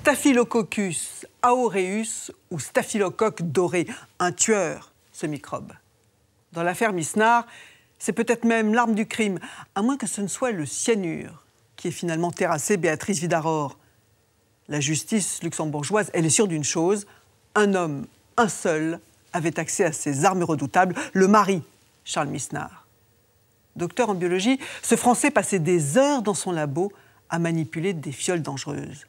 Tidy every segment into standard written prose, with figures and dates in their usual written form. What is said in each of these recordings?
Staphylococcus aureus ou staphylocoque doré, un tueur, ce microbe. Dans l'affaire Misnard, c'est peut-être même l'arme du crime, à moins que ce ne soit le cyanure qui ait finalement terrassé Béatrice Vidaror. La justice luxembourgeoise, elle est sûre d'une chose, un homme, un seul, avait accès à ces armes redoutables, le mari, Charles Misnard. Docteur en biologie, ce Français passait des heures dans son labo à manipuler des fioles dangereuses.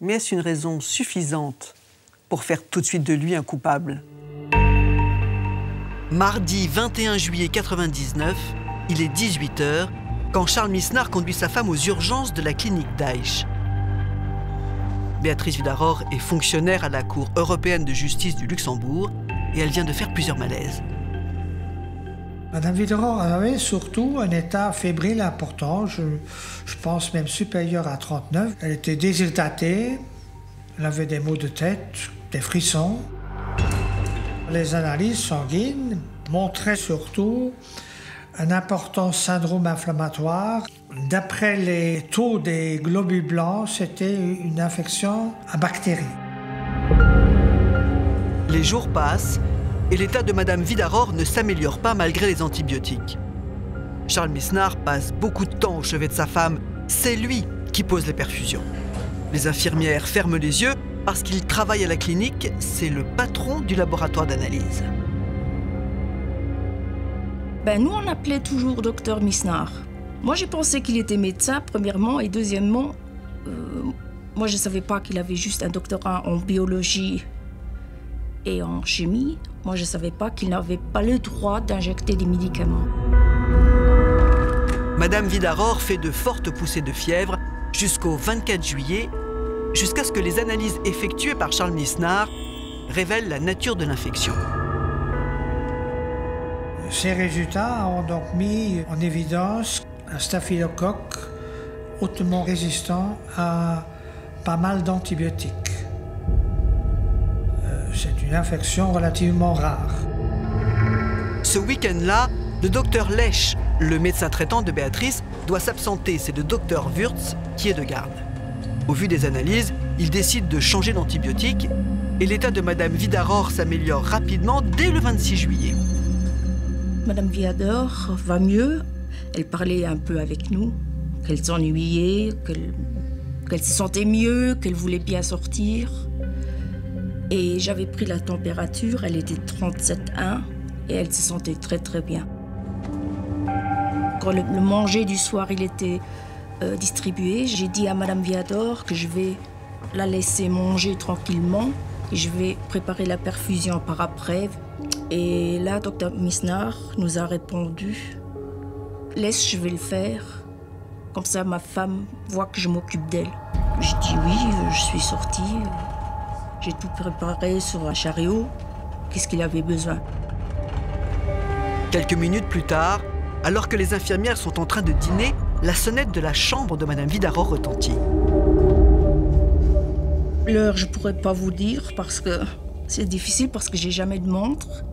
Mais est-ce une raison suffisante pour faire tout de suite de lui un coupable? Mardi 21 juillet 1999, il est 18h, quand Charles Misnard conduit sa femme aux urgences de la clinique d'Aïch. Béatrice Vidaror est fonctionnaire à la Cour européenne de justice du Luxembourg et elle vient de faire plusieurs malaises. Madame Vidaror avait surtout un état fébrile important, je pense même supérieur à 39. Elle était déshydratée, elle avait des maux de tête, des frissons. Les analyses sanguines montraient surtout un important syndrome inflammatoire. D'après les taux des globules blancs, c'était une infection à bactéries. Les jours passent et l'état de Madame Vidaror ne s'améliore pas malgré les antibiotiques. Charles Misnard passe beaucoup de temps au chevet de sa femme. C'est lui qui pose les perfusions. Les infirmières ferment les yeux parce qu'il travaille à la clinique. C'est le patron du laboratoire d'analyse. Nous, on appelait toujours docteur Misnard. Moi, j'ai pensé qu'il était médecin, premièrement, et deuxièmement, moi, je ne savais pas qu'il avait juste un doctorat en biologie et en chimie. Moi, je ne savais pas qu'il n'avait pas le droit d'injecter des médicaments. Madame Vidaror fait de fortes poussées de fièvre jusqu'au 24 juillet, jusqu'à ce que les analyses effectuées par Charles Misnard révèlent la nature de l'infection. Ces résultats ont donc mis en évidence un staphylocoque hautement résistant à pas mal d'antibiotiques. C'est une infection relativement rare. Ce week-end-là, le docteur Lech, le médecin traitant de Béatrice, doit s'absenter. C'est le docteur Wurtz qui est de garde. Au vu des analyses, il décide de changer d'antibiotique et l'état de Madame Vidaror s'améliore rapidement dès le 26 juillet. Madame Vidaror va mieux. Elle parlait un peu avec nous, qu'elle s'ennuyait, qu'elle se sentait mieux, qu'elle voulait bien sortir. Et j'avais pris la température, elle était 37,1 et elle se sentait très très bien. Quand le manger du soir il était distribué, j'ai dit à Madame Vidaror que je vais la laisser manger tranquillement et je vais préparer la perfusion par après. Et là, docteur Misnard nous a répondu « Laisse, je vais le faire. Comme ça, ma femme voit que je m'occupe d'elle. » J'ai dit « Oui, je suis sortie. J'ai tout préparé sur un chariot. Qu'est-ce qu'il avait besoin ?» Quelques minutes plus tard, alors que les infirmières sont en train de dîner, la sonnette de la chambre de Madame Vidaror retentit. L'heure, je ne pourrais pas vous dire parce que c'est difficile, parce que j'ai jamais de montre.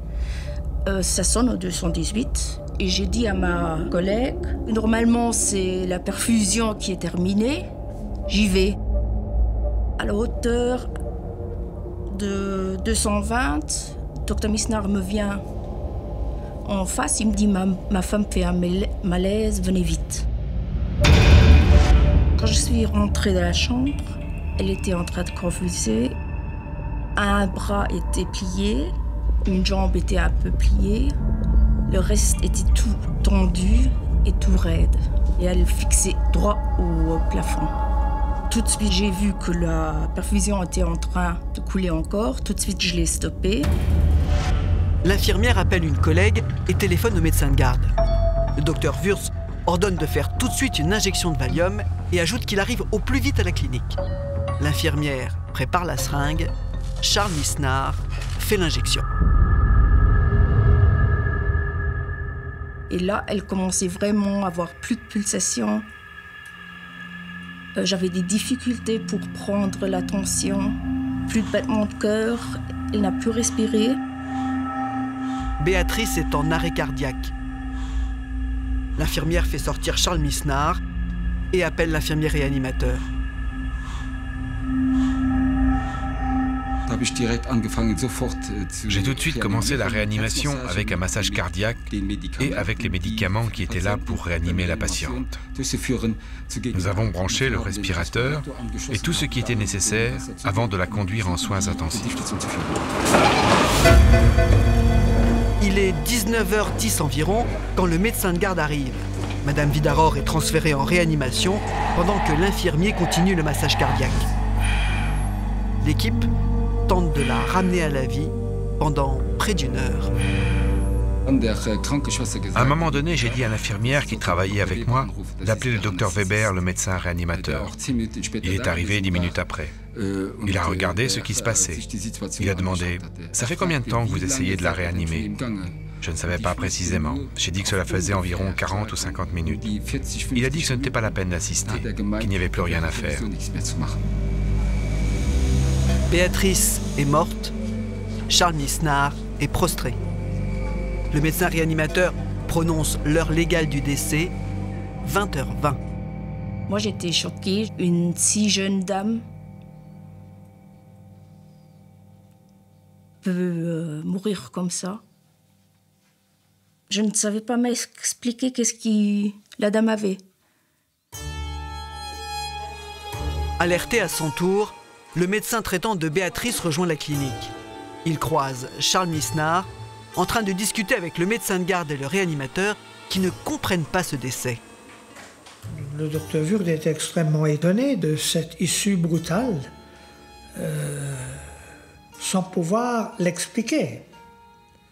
Ça sonne au 218 et j'ai dit à ma collègue, normalement c'est la perfusion qui est terminée, j'y vais. À la hauteur de 220, docteur Misnard me vient en face, il me dit ma femme fait un malaise, venez vite. Quand je suis rentrée dans la chambre, elle était en train de convulser. Un bras était plié, une jambe était un peu pliée, le reste était tout tendu et tout raide. Et elle fixait droit au plafond. Tout de suite, j'ai vu que la perfusion était en train de couler encore. Tout de suite, je l'ai stoppée. L'infirmière appelle une collègue et téléphone au médecin de garde. Le docteur Wurtz ordonne de faire tout de suite une injection de Valium et ajoute qu'il arrive au plus vite à la clinique. L'infirmière prépare la seringue. Charles Misnard fait l'injection. Et là, elle commençait vraiment à avoir plus de pulsations. J'avais des difficultés pour prendre la tension, plus de battements de cœur, elle n'a plus respiré. Béatrice est en arrêt cardiaque. L'infirmière fait sortir Charles Misnard et appelle l'infirmier réanimateur. J'ai tout de suite commencé la réanimation avec un massage cardiaque et avec les médicaments qui étaient là pour réanimer la patiente. Nous avons branché le respirateur et tout ce qui était nécessaire avant de la conduire en soins intensifs. Il est 19h10 environ quand le médecin de garde arrive. Madame Vidaror est transférée en réanimation pendant que l'infirmier continue le massage cardiaque. L'équipe tente de la ramener à la vie pendant près d'1 heure. À un moment donné, j'ai dit à l'infirmière qui travaillait avec moi d'appeler le docteur Weber, le médecin réanimateur. Il est arrivé 10 minutes après. Il a regardé ce qui se passait. Il a demandé « Ça fait combien de temps que vous essayez de la réanimer ?» Je ne savais pas précisément. J'ai dit que cela faisait environ 40 ou 50 minutes. Il a dit que ce n'était pas la peine d'assister, qu'il n'y avait plus rien à faire. Béatrice est morte, Charles Misnard est prostré. Le médecin réanimateur prononce l'heure légale du décès, 20h20. Moi, j'étais choquée. Une si jeune dame peut mourir comme ça. Je ne savais pas m'expliquer qu'est-ce que la dame avait. Alerté à son tour, le médecin traitant de Béatrice rejoint la clinique. Il croise Charles Misnard en train de discuter avec le médecin de garde et le réanimateur qui ne comprennent pas ce décès. Le docteur Wurth est extrêmement étonné de cette issue brutale, sans pouvoir l'expliquer.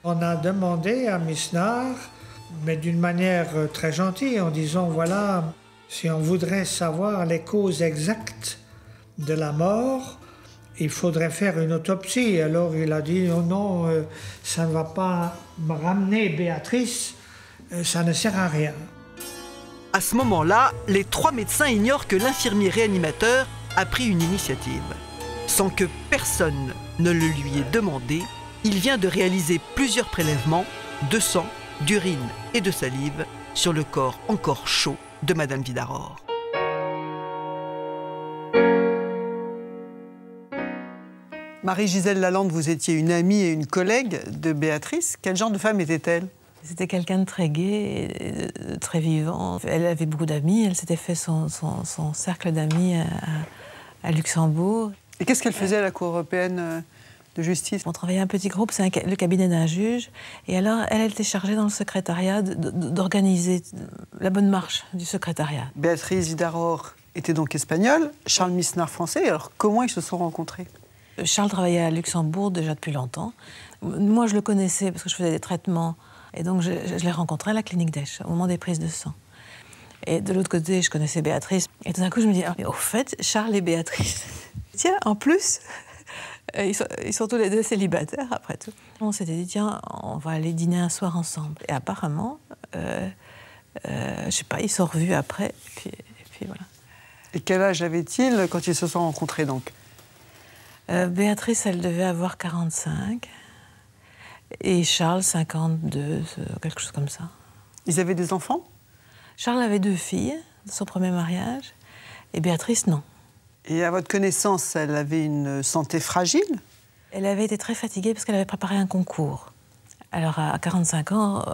On a demandé à Misnard, mais d'une manière très gentille, en disant voilà, si on voudrait savoir les causes exactes de la mort, il faudrait faire une autopsie. Alors il a dit oh non, ça ne va pas me ramener Béatrice, ça ne sert à rien. À ce moment-là, les 3 médecins ignorent que l'infirmier réanimateur a pris une initiative. Sans que personne ne le lui ait demandé, il vient de réaliser plusieurs prélèvements de sang, d'urine et de salive sur le corps encore chaud de Madame Vidaror. Marie-Gisèle Lalande, vous étiez une amie et une collègue de Béatrice. Quel genre de femme était-elle? C'était quelqu'un de très gai, et très vivant. Elle avait beaucoup d'amis. Elle s'était fait son cercle d'amis à Luxembourg. Et qu'est-ce qu'elle faisait à la Cour européenne de justice? On travaillait un petit groupe, c'est le cabinet d'un juge. Et alors, elle était chargée dans le secrétariat d'organiser la bonne marche du secrétariat. Béatrice Vidaror était donc espagnole, Charles Misnard français. Alors, comment ils se sont rencontrés? Charles travaillait à Luxembourg déjà depuis longtemps. Moi, je le connaissais parce que je faisais des traitements. Et donc, je l'ai rencontré à la clinique d'Esch, au moment des prises de sang. Et de l'autre côté, je connaissais Béatrice. Et tout d'un coup, je me dis, mais au fait, Charles et Béatrice, tiens, en plus, ils sont tous les deux célibataires, après tout. On s'était dit, tiens, on va aller dîner un soir ensemble. Et apparemment, je sais pas, ils se sont revus après, et puis voilà. Et quel âge avait-il quand ils se sont rencontrés, donc? Béatrice, elle devait avoir 45. Et Charles, 52, quelque chose comme ça. Ils avaient des enfants? Charles avait 2 filles de son premier mariage, et Béatrice, non. Et à votre connaissance, elle avait une santé fragile? Elle avait été très fatiguée parce qu'elle avait préparé un concours. Alors, à 45 ans,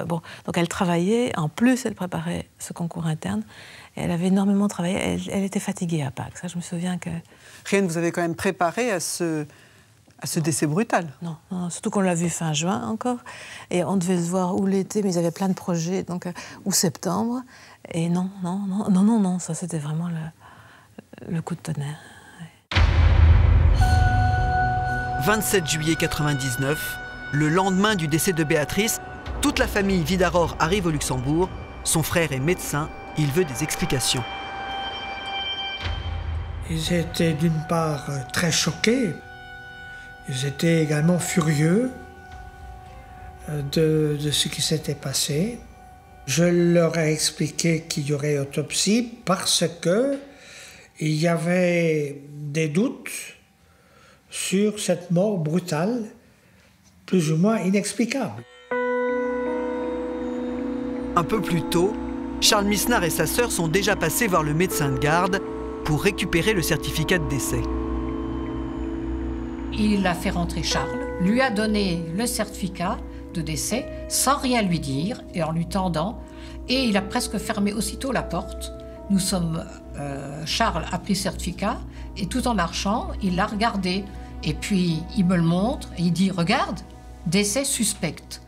donc elle travaillait, en plus, elle préparait ce concours interne, et elle avait énormément travaillé. Elle était fatiguée à Pâques, ça, je me souviens que... Rien ne vous avait quand même préparé à ce décès brutal? Non, surtout qu'on l'a vu fin juin encore, et on devait se voir où l'été, mais ils avaient plein de projets, donc ou septembre, et non, ça c'était vraiment le coup de tonnerre. Ouais. 27 juillet 99, le lendemain du décès de Béatrice, toute la famille Vidaror arrive au Luxembourg. Son frère est médecin, il veut des explications. Ils étaient d'une part très choqués. Ils étaient également furieux de ce qui s'était passé. Je leur ai expliqué qu'il y aurait autopsie parce que il y avait des doutes sur cette mort brutale, plus ou moins inexplicable. Un peu plus tôt, Charles Misnard et sa sœur sont déjà passés voir le médecin de garde pour récupérer le certificat de décès. Il a fait rentrer Charles, lui a donné le certificat de décès sans rien lui dire et en lui tendant. Et il a presque fermé aussitôt la porte. Charles a pris le certificat et tout en marchant, il l'a regardé. Et puis il me le montre et il dit « Regarde, décès suspect ».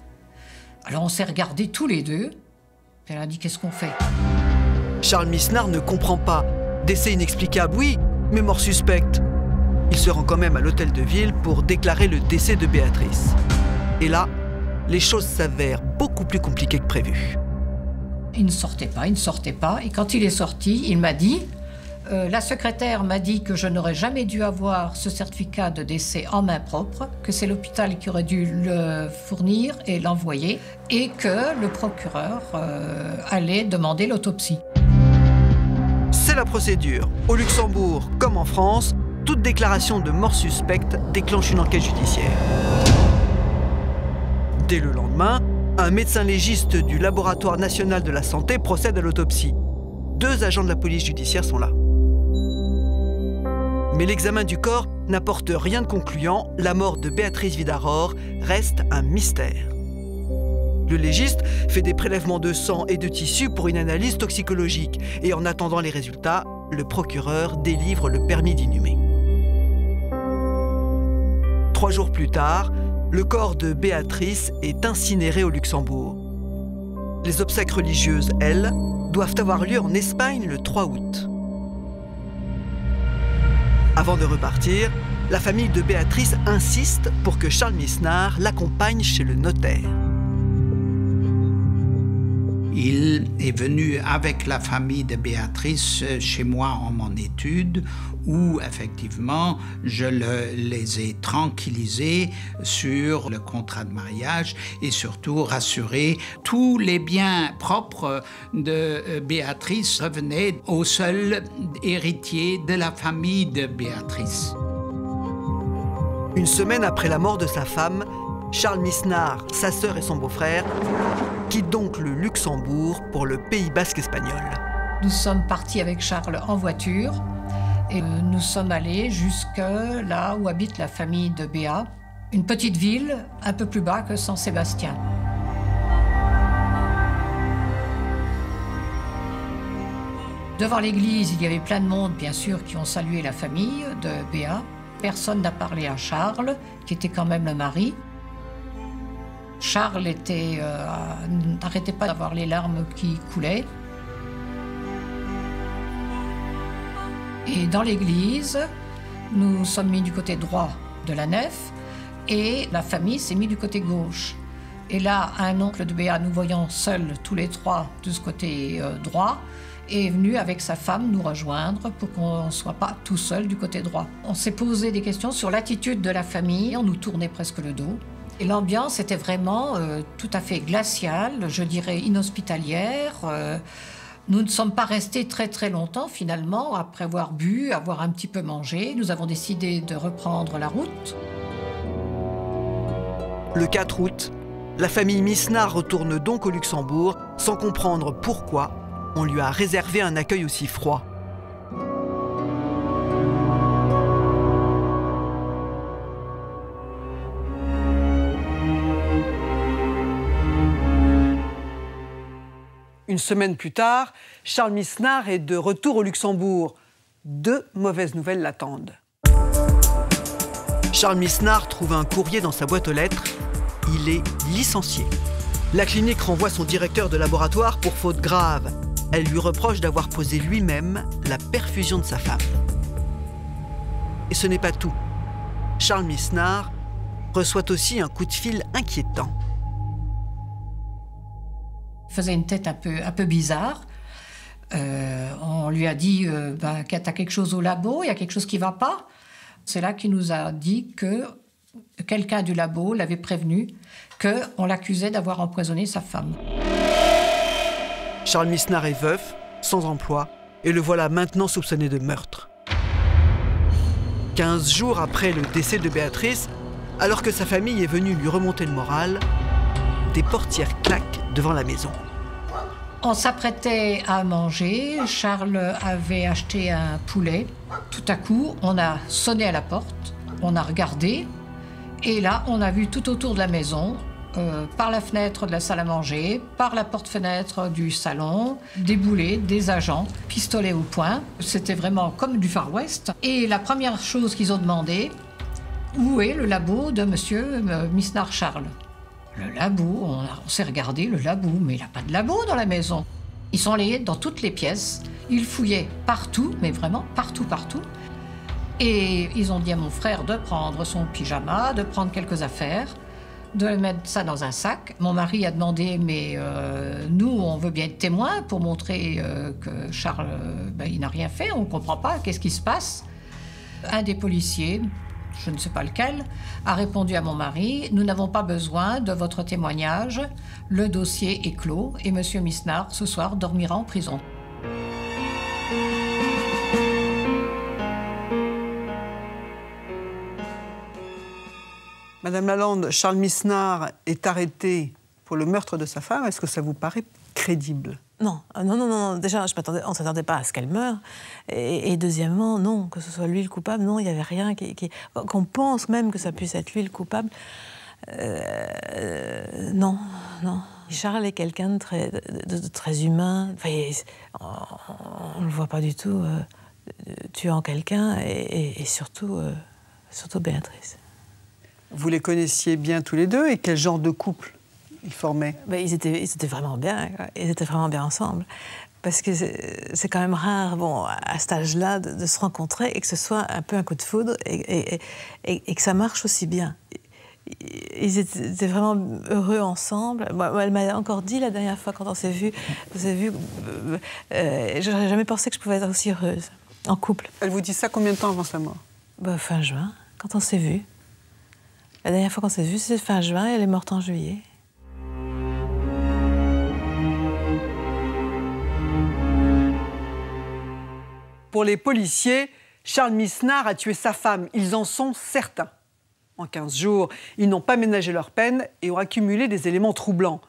Alors on s'est regardés tous les deux. Et elle a dit « Qu'est-ce qu'on fait ?» Charles Misnard ne comprend pas. Décès inexplicable, oui, mais mort suspecte. Il se rend quand même à l'hôtel de ville pour déclarer le décès de Béatrice. Et là, les choses s'avèrent beaucoup plus compliquées que prévu. Il ne sortait pas. Et quand il est sorti, il m'a dit la secrétaire m'a dit que je n'aurais jamais dû avoir ce certificat de décès en main propre, que c'est l'hôpital qui aurait dû le fournir et l'envoyer, et que le procureur allait demander l'autopsie. C'est la procédure. Au Luxembourg, comme en France, toute déclaration de mort suspecte déclenche une enquête judiciaire. Dès le lendemain, un médecin légiste du Laboratoire national de la santé procède à l'autopsie. 2 agents de la police judiciaire sont là. Mais l'examen du corps n'apporte rien de concluant. La mort de Béatrice Vidaror reste un mystère. Le légiste fait des prélèvements de sang et de tissu pour une analyse toxicologique. Et en attendant les résultats, le procureur délivre le permis d'inhumer. 3 jours plus tard, le corps de Béatrice est incinéré au Luxembourg. Les obsèques religieuses, elles, doivent avoir lieu en Espagne le 3 août. Avant de repartir, la famille de Béatrice insiste pour que Charles Misnard l'accompagne chez le notaire. Il est venu avec la famille de Béatrice chez moi en mon étude, où effectivement je les ai tranquillisés sur le contrat de mariage et surtout rassurés. Tous les biens propres de Béatrice revenaient au seul héritier de la famille de Béatrice. Une semaine après la mort de sa femme, Charles Misnard, sa sœur et son beau-frère quittent donc le Luxembourg pour le Pays basque espagnol. Nous sommes partis avec Charles en voiture et nous sommes allés jusque là où habite la famille de Béa, une petite ville un peu plus bas que San Sébastien. Devant l'église, il y avait plein de monde, bien sûr, qui ont salué la famille de Béa. Personne n'a parlé à Charles, qui était quand même le mari. Charles n'arrêtait pas d'avoir les larmes qui coulaient. Et dans l'église, nous sommes mis du côté droit de la nef et la famille s'est mise du côté gauche. Et là, un oncle de Béa, nous voyant seuls tous les 3 de ce côté droit, est venu avec sa femme nous rejoindre pour qu'on ne soit pas tout seul du côté droit. On s'est posé des questions sur l'attitude de la famille, on nous tournait presque le dos. Et l'ambiance était vraiment tout à fait glaciale, je dirais inhospitalière. Nous ne sommes pas restés très très longtemps finalement, après avoir bu, avoir un petit peu mangé. Nous avons décidé de reprendre la route. Le 4 août, la famille Misnard retourne donc au Luxembourg sans comprendre pourquoi on lui a réservé un accueil aussi froid. Une semaine plus tard, Charles Misnard est de retour au Luxembourg. 2 mauvaises nouvelles l'attendent. Charles Misnard trouve un courrier dans sa boîte aux lettres. Il est licencié. La clinique renvoie son directeur de laboratoire pour faute grave. Elle lui reproche d'avoir posé lui-même la perfusion de sa femme. Et ce n'est pas tout. Charles Misnard reçoit aussi un coup de fil inquiétant. Il faisait une tête un peu bizarre. On lui a dit que tu as quelque chose au labo, il y a quelque chose qui ne va pas. C'est là qu'il nous a dit que quelqu'un du labo l'avait prévenu qu'on l'accusait d'avoir empoisonné sa femme. Charles Misnard est veuf, sans emploi, et le voilà maintenant soupçonné de meurtre. 15 jours après le décès de Béatrice, alors que sa famille est venue lui remonter le moral, des portières claquent devant la maison. On s'apprêtait à manger. Charles avait acheté un poulet. Tout à coup, on a sonné à la porte. On a regardé et là, on a vu tout autour de la maison, par la fenêtre de la salle à manger, par la porte-fenêtre du salon, des boulets, des agents, pistolets au poing. C'était vraiment comme du Far West. Et la première chose qu'ils ont demandé, où est le labo de monsieur Misnard Charles? Le labo, on s'est regardé, le labo, mais il n'y a pas de labo dans la maison. Ils sont allés dans toutes les pièces, ils fouillaient partout, mais vraiment partout, partout. Et ils ont dit à mon frère de prendre son pyjama, de prendre quelques affaires, de mettre ça dans un sac. Mon mari a demandé, mais nous, on veut bien être témoins pour montrer que Charles, il n'a rien fait, on ne comprend pas, qu'est-ce qui se passe? Un des policiers, je ne sais pas lequel, a répondu à mon mari, nous n'avons pas besoin de votre témoignage, le dossier est clos et monsieur Misnard, ce soir, dormira en prison. Madame Lalande, Charles Misnard est arrêté pour le meurtre de sa femme. Est-ce que ça vous paraît crédible? Non, non. Déjà, on ne s'attendait pas à ce qu'elle meure. Et deuxièmement, non, que ce soit lui le coupable, non, il n'y avait rien qu'on pense même que ça puisse être lui le coupable. Non. Charles est quelqu'un de très humain. Enfin, on ne le voit pas du tout tuant quelqu'un et surtout Béatrice. Vous les connaissiez bien tous les deux et quel genre de couple ils formaient? Ils étaient vraiment bien, quoi. Ils étaient vraiment bien ensemble. Parce que c'est quand même rare, à cet âge-là, de se rencontrer et que ce soit un peu un coup de foudre et que ça marche aussi bien. Ils étaient vraiment heureux ensemble. Elle m'a encore dit la dernière fois quand on s'est vus, j'aurais jamais pensé que je pouvais être aussi heureuse en couple. Elle vous dit ça combien de temps avant sa mort? Fin juin, quand on s'est vus. La dernière fois qu'on s'est vus, c'était fin juin et elle est morte en juillet. Pour les policiers, Charles Misnard a tué sa femme. Ils en sont certains. En 15 jours, ils n'ont pas ménagé leur peine et ont accumulé des éléments troublants.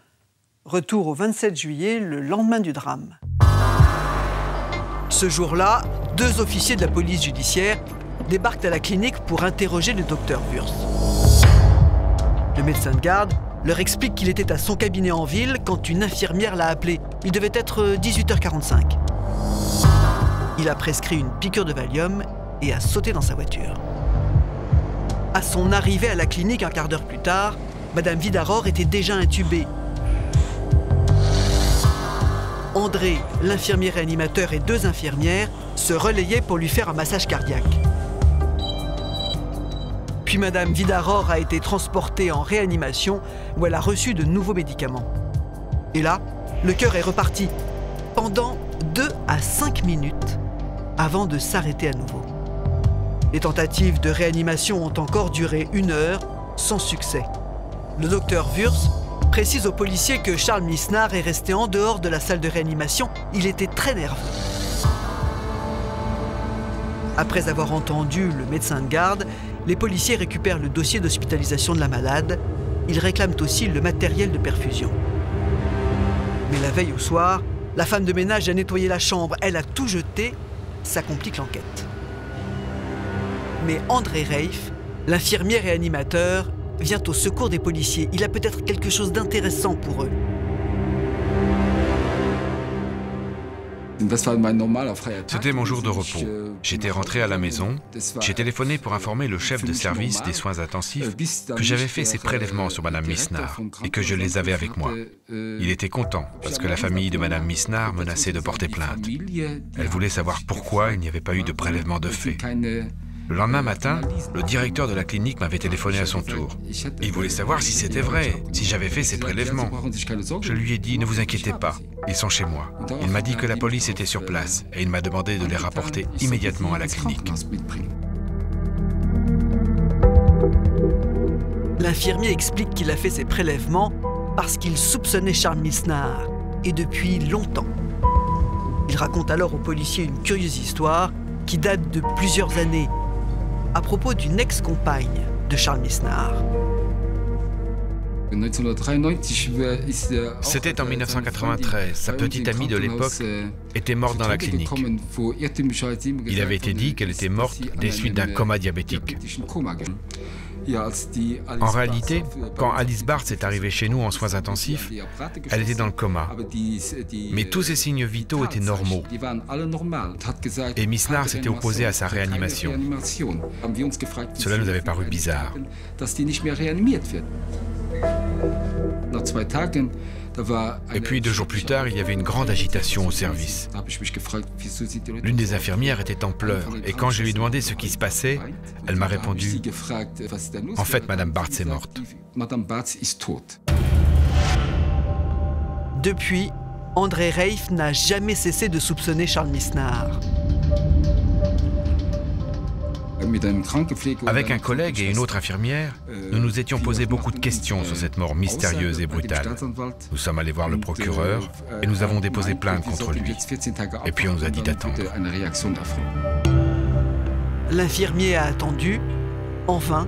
Retour au 27 juillet, le lendemain du drame. Ce jour-là, 2 officiers de la police judiciaire débarquent à la clinique pour interroger le docteur Wurst. Le médecin de garde leur explique qu'il était à son cabinet en ville quand une infirmière l'a appelé. Il devait être 18h45. Il a prescrit une piqûre de Valium et a sauté dans sa voiture. À son arrivée à la clinique un quart d'heure plus tard, Madame Vidaror était déjà intubée. André, l'infirmier réanimateur et 2 infirmières se relayaient pour lui faire un massage cardiaque. Puis Madame Vidaror a été transportée en réanimation où elle a reçu de nouveaux médicaments. Et là, le cœur est reparti pendant 2 à 5 minutes avant de s'arrêter à nouveau. Les tentatives de réanimation ont encore duré 1 heure sans succès. Le docteur Wurst précise aux policiers que Charles Misnard est resté en dehors de la salle de réanimation. Il était très nerveux. Après avoir entendu le médecin de garde, les policiers récupèrent le dossier d'hospitalisation de la malade. Ils réclament aussi le matériel de perfusion. Mais la veille au soir, la femme de ménage a nettoyé la chambre. Elle a tout jeté. Ça complique l'enquête. Mais André Reif, l'infirmier réanimateur, vient au secours des policiers. Il a peut-être quelque chose d'intéressant pour eux. C'était mon jour de repos. J'étais rentré à la maison. J'ai téléphoné pour informer le chef de service des soins intensifs que j'avais fait ces prélèvements sur Madame Misnard et que je les avais avec moi. Il était content parce que la famille de Madame Misnard menaçait de porter plainte. Elle voulait savoir pourquoi il n'y avait pas eu de prélèvement de fait. Le lendemain matin, le directeur de la clinique m'avait téléphoné à son tour. Il voulait savoir si c'était vrai, si j'avais fait ces prélèvements. Je lui ai dit « Ne vous inquiétez pas, ils sont chez moi ». Il m'a dit que la police était sur place et il m'a demandé de les rapporter immédiatement à la clinique. L'infirmier explique qu'il a fait ces prélèvements parce qu'il soupçonnait Charles Misnard, et depuis longtemps. Il raconte alors aux policiers une curieuse histoire qui date de plusieurs années, à propos d'une ex-compagne de Charles Misnard. C'était en 1993. Sa petite amie de l'époque était morte dans la clinique. Il avait été dit qu'elle était morte des suites d'un coma diabétique. En réalité, quand Alice Bartz est arrivée chez nous en soins intensifs, elle était dans le coma. Mais tous ses signes vitaux étaient normaux. Et Misnar s'était opposé à sa réanimation. Cela nous avait paru bizarre. Et puis 2 jours plus tard, il y avait une grande agitation au service. L'une des infirmières était en pleurs, et quand je lui ai demandé ce qui se passait, elle m'a répondu « En fait, Madame Bartz est morte. » Depuis, André Reif n'a jamais cessé de soupçonner Charles Misnar. Avec un collègue et une autre infirmière, nous nous étions posé beaucoup de questions sur cette mort mystérieuse et brutale. Nous sommes allés voir le procureur et nous avons déposé plainte contre lui. Et puis on nous a dit d'attendre. L'infirmier a attendu. Enfin,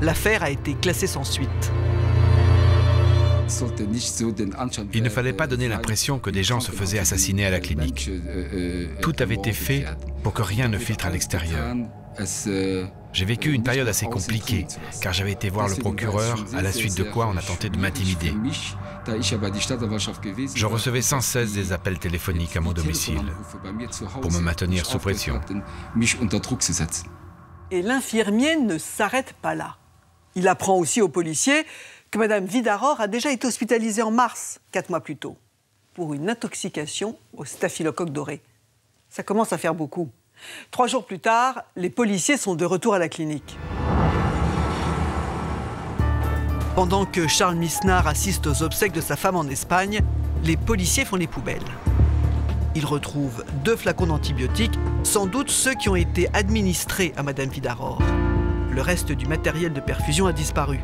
l'affaire a été classée sans suite. Il ne fallait pas donner l'impression que des gens se faisaient assassiner à la clinique. Tout avait été fait pour que rien ne filtre à l'extérieur. J'ai vécu une période assez compliquée, car j'avais été voir le procureur, à la suite de quoi on a tenté de m'intimider. Je recevais sans cesse des appels téléphoniques à mon domicile pour me maintenir sous pression. Et l'infirmier ne s'arrête pas là. Il apprend aussi aux policiers que Mme Vidaror a déjà été hospitalisée en mars, 4 mois plus tôt, pour une intoxication au staphylocoque doré. Ça commence à faire beaucoup. 3 jours plus tard, les policiers sont de retour à la clinique. Pendant que Charles Misnar assiste aux obsèques de sa femme en Espagne, les policiers font les poubelles. Ils retrouvent 2 flacons d'antibiotiques, sans doute ceux qui ont été administrés à Mme Vidaror. Le reste du matériel de perfusion a disparu.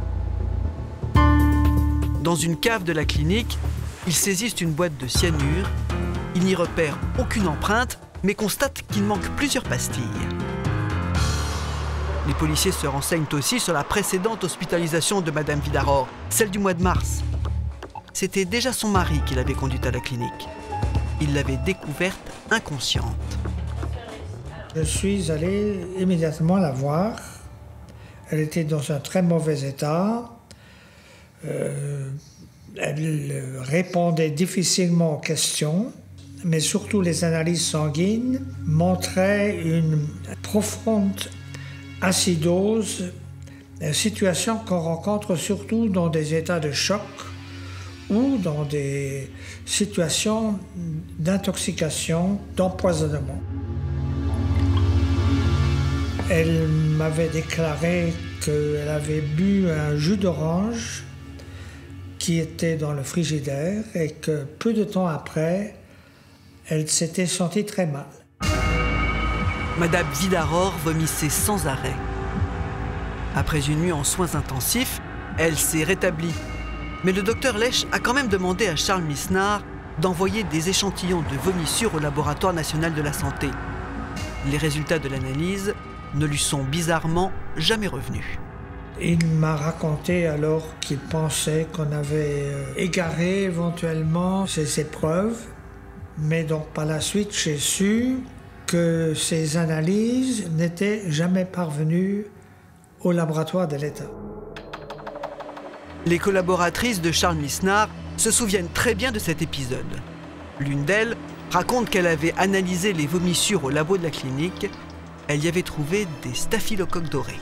Dans une cave de la clinique, ils saisissent une boîte de cyanure. Ils n'y repèrent aucune empreinte, mais constatent qu'il manque plusieurs pastilles. Les policiers se renseignent aussi sur la précédente hospitalisation de Mme Vidaror, celle du mois de mars. C'était déjà son mari qui l'avait conduite à la clinique. Il l'avait découverte inconsciente. Je suis allé immédiatement la voir. Elle était dans un très mauvais état. Elle répondait difficilement aux questions, mais surtout les analyses sanguines montraient une profonde acidose, une situation qu'on rencontre surtout dans des états de choc ou dans des situations d'intoxication, d'empoisonnement. Elle m'avait déclaré qu'elle avait bu un jus d'orange qui était dans le frigidaire et que peu de temps après, elle s'était sentie très mal. Madame Vidaror vomissait sans arrêt. Après une nuit en soins intensifs, elle s'est rétablie. Mais le docteur Lech a quand même demandé à Charles Misnar d'envoyer des échantillons de vomissures au laboratoire national de la santé. Les résultats de l'analyse ne lui sont bizarrement jamais revenus. Il m'a raconté alors qu'il pensait qu'on avait égaré éventuellement ces épreuves, mais donc par la suite j'ai su que ces analyses n'étaient jamais parvenues au laboratoire de l'État. Les collaboratrices de Charles Misnar se souviennent très bien de cet épisode. L'une d'elles raconte qu'elle avait analysé les vomissures au labo de la clinique. Elle y avait trouvé des staphylocoques dorés.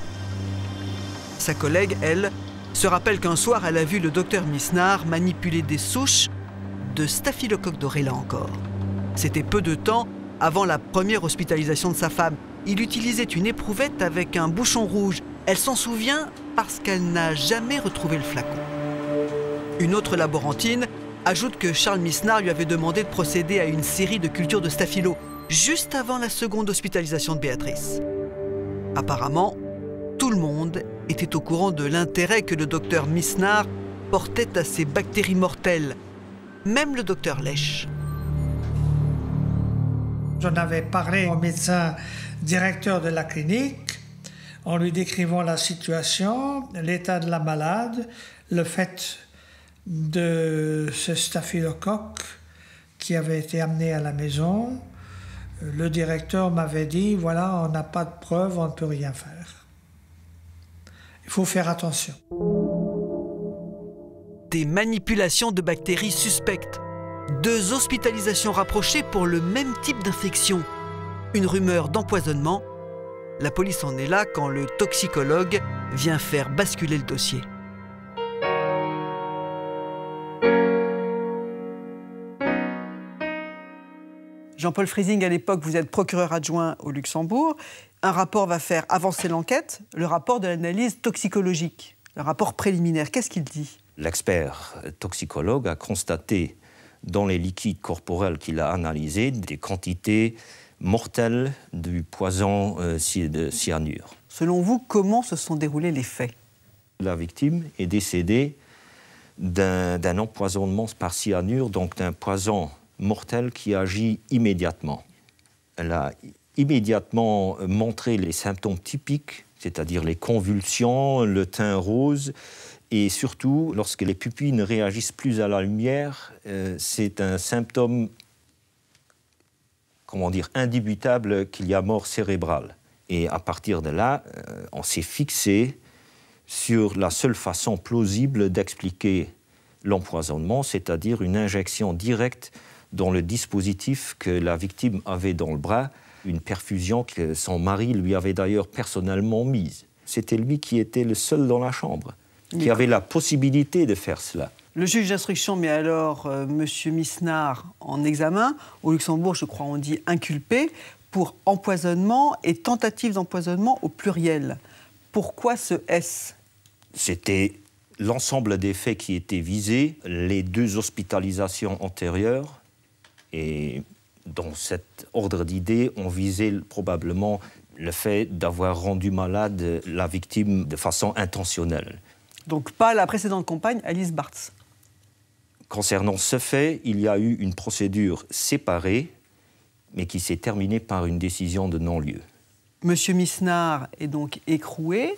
Sa collègue, elle, se rappelle qu'un soir, elle a vu le docteur Misnar manipuler des souches de staphylocoques dorés, là encore. C'était peu de temps avant la première hospitalisation de sa femme. Il utilisait une éprouvette avec un bouchon rouge. Elle s'en souvient parce qu'elle n'a jamais retrouvé le flacon. Une autre laborantine ajoute que Charles Misnar lui avait demandé de procéder à une série de cultures de staphylo juste avant la seconde hospitalisation de Béatrice. Apparemment, tout le monde était au courant de l'intérêt que le docteur Misnar portait à ces bactéries mortelles, même le docteur Lech. J'en avais parlé au médecin directeur de la clinique en lui décrivant la situation, l'état de la malade, le fait de ce staphylocoque qui avait été amené à la maison. Le directeur m'avait dit, voilà, on n'a pas de preuves, on ne peut rien faire. Il faut faire attention. Des manipulations de bactéries suspectes. 2 hospitalisations rapprochées pour le même type d'infection. Une rumeur d'empoisonnement. La police en est là quand le toxicologue vient faire basculer le dossier. Jean-Paul Friesing, à l'époque, vous êtes procureur adjoint au Luxembourg. Un rapport va faire avancer l'enquête, le rapport de l'analyse toxicologique, le rapport préliminaire. Qu'est-ce qu'il dit? L'expert toxicologue a constaté dans les liquides corporels qu'il a analysés des quantités mortelles du poison de cyanure. Selon vous, comment se sont déroulés les faits? La victime est décédée d'un empoisonnement par cyanure, donc d'un poison mortel qui agit immédiatement. Elle a immédiatement montré les symptômes typiques, c'est-à-dire les convulsions, le teint rose, et surtout, lorsque les pupilles ne réagissent plus à la lumière, c'est un symptôme, indubitable qu'il y a mort cérébrale. Et à partir de là, on s'est fixé sur la seule façon plausible d'expliquer l'empoisonnement, c'est-à-dire une injection directe dans le dispositif que la victime avait dans le bras, une perfusion que son mari lui avait d'ailleurs personnellement mise. C'était lui qui était le seul dans la chambre, qui avait la possibilité de faire cela. Le juge d'instruction met alors M. Misnard en examen. Au Luxembourg, je crois, on dit inculpé pour empoisonnement et tentative d'empoisonnement au pluriel. Pourquoi ce S? C'était l'ensemble des faits qui étaient visés, les 2 hospitalisations antérieures. Et dans cet ordre d'idées, on visait probablement le fait d'avoir rendu malade la victime de façon intentionnelle. Donc pas la précédente compagne, Alice Bartz. Concernant ce fait, il y a eu une procédure séparée, mais qui s'est terminée par une décision de non-lieu. Monsieur Misnard est donc écroué.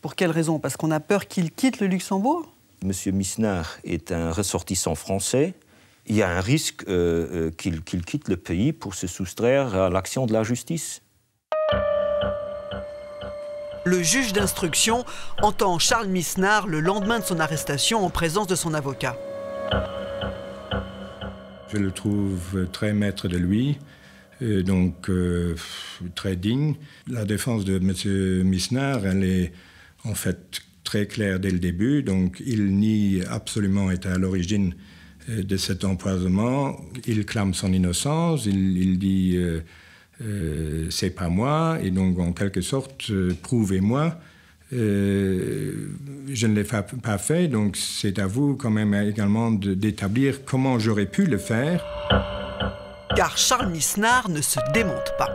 Pour quelle raison? Parce qu'on a peur qu'il quitte le Luxembourg? Monsieur Misnard est un ressortissant français. Il y a un risque qu'il quitte le pays pour se soustraire à l'action de la justice. Le juge d'instruction entend Charles Misnard le lendemain de son arrestation en présence de son avocat. Je le trouve très maître de lui, donc très digne. La défense de M. Misnard, elle est en fait très claire dès le début. Donc il nie absolument être à l'origine de cet empoisonnement. Il clame son innocence, il dit c'est pas moi, et donc en quelque sorte prouvez-moi. Je ne l'ai pas fait, donc c'est à vous quand même également d'établir comment j'aurais pu le faire. Car Charles Misnard ne se démonte pas.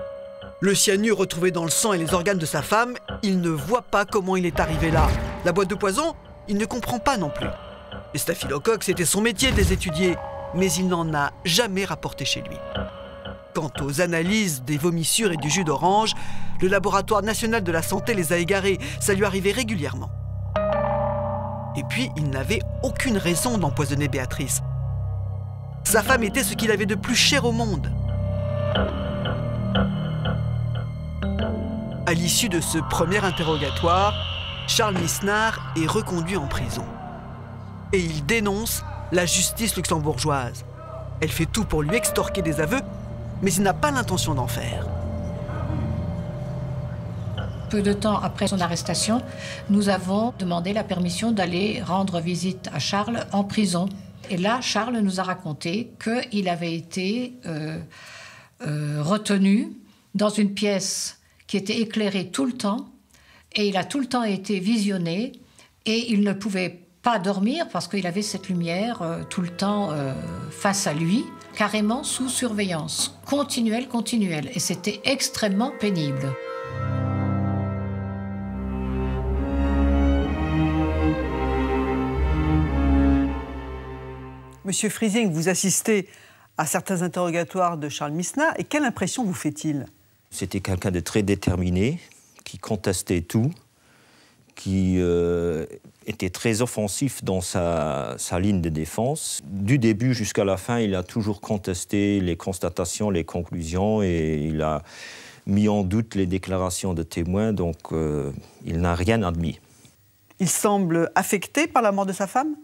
Le cyanure retrouvé dans le sang et les organes de sa femme, il ne voit pas comment il est arrivé là. La boîte de poison, il ne comprend pas non plus. Les staphylocoques, c'était son métier de les étudier, mais il n'en a jamais rapporté chez lui. Quant aux analyses des vomissures et du jus d'orange, le laboratoire national de la santé les a égarés. Ça lui arrivait régulièrement. Et puis, il n'avait aucune raison d'empoisonner Béatrice. Sa femme était ce qu'il avait de plus cher au monde. À l'issue de ce premier interrogatoire, Charles Misnard est reconduit en prison. Et il dénonce la justice luxembourgeoise. Elle fait tout pour lui extorquer des aveux, mais il n'a pas l'intention d'en faire. Peu de temps après son arrestation, nous avons demandé la permission d'aller rendre visite à Charles en prison. Et là, Charles nous a raconté qu'il avait été retenu dans une pièce qui était éclairée tout le temps, et il a tout le temps été visionné, et il ne pouvait pas dormir parce qu'il avait cette lumière tout le temps face à lui, carrément sous surveillance, continuelle, et c'était extrêmement pénible. Monsieur Friesing, vous assistez à certains interrogatoires de Charles Misnard, et quelle impression vous fait-il? C'était quelqu'un de très déterminé, qui contestait tout, qui était très offensif dans sa ligne de défense. Du début jusqu'à la fin, il a toujours contesté les constatations, les conclusions, et il a mis en doute les déclarations de témoins, donc il n'a rien admis. Il semble affecté par la mort de sa femme ?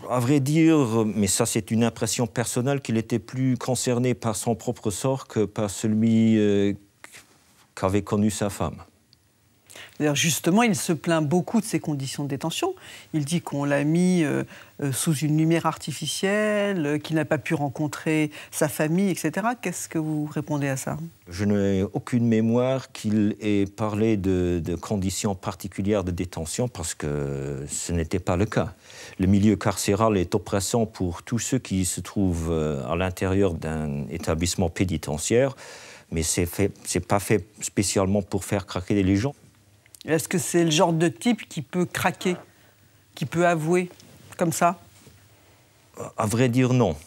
À vrai dire, mais ça c'est une impression personnelle, qu'il était plus concerné par son propre sort que par celui qu'avait connu sa femme. D'ailleurs, justement, il se plaint beaucoup de ses conditions de détention. Il dit qu'on l'a mis sous une lumière artificielle, qu'il n'a pas pu rencontrer sa famille, etc. Qu'est-ce que vous répondez à ça? Je n'ai aucune mémoire qu'il ait parlé de conditions particulières de détention, parce que ce n'était pas le cas. Le milieu carcéral est oppressant pour tous ceux qui se trouvent à l'intérieur d'un établissement pénitentiaire, mais c'est pas fait spécialement pour faire craquer les gens. Est-ce que c'est le genre de type qui peut craquer, qui peut avouer comme ça? À vrai dire, non.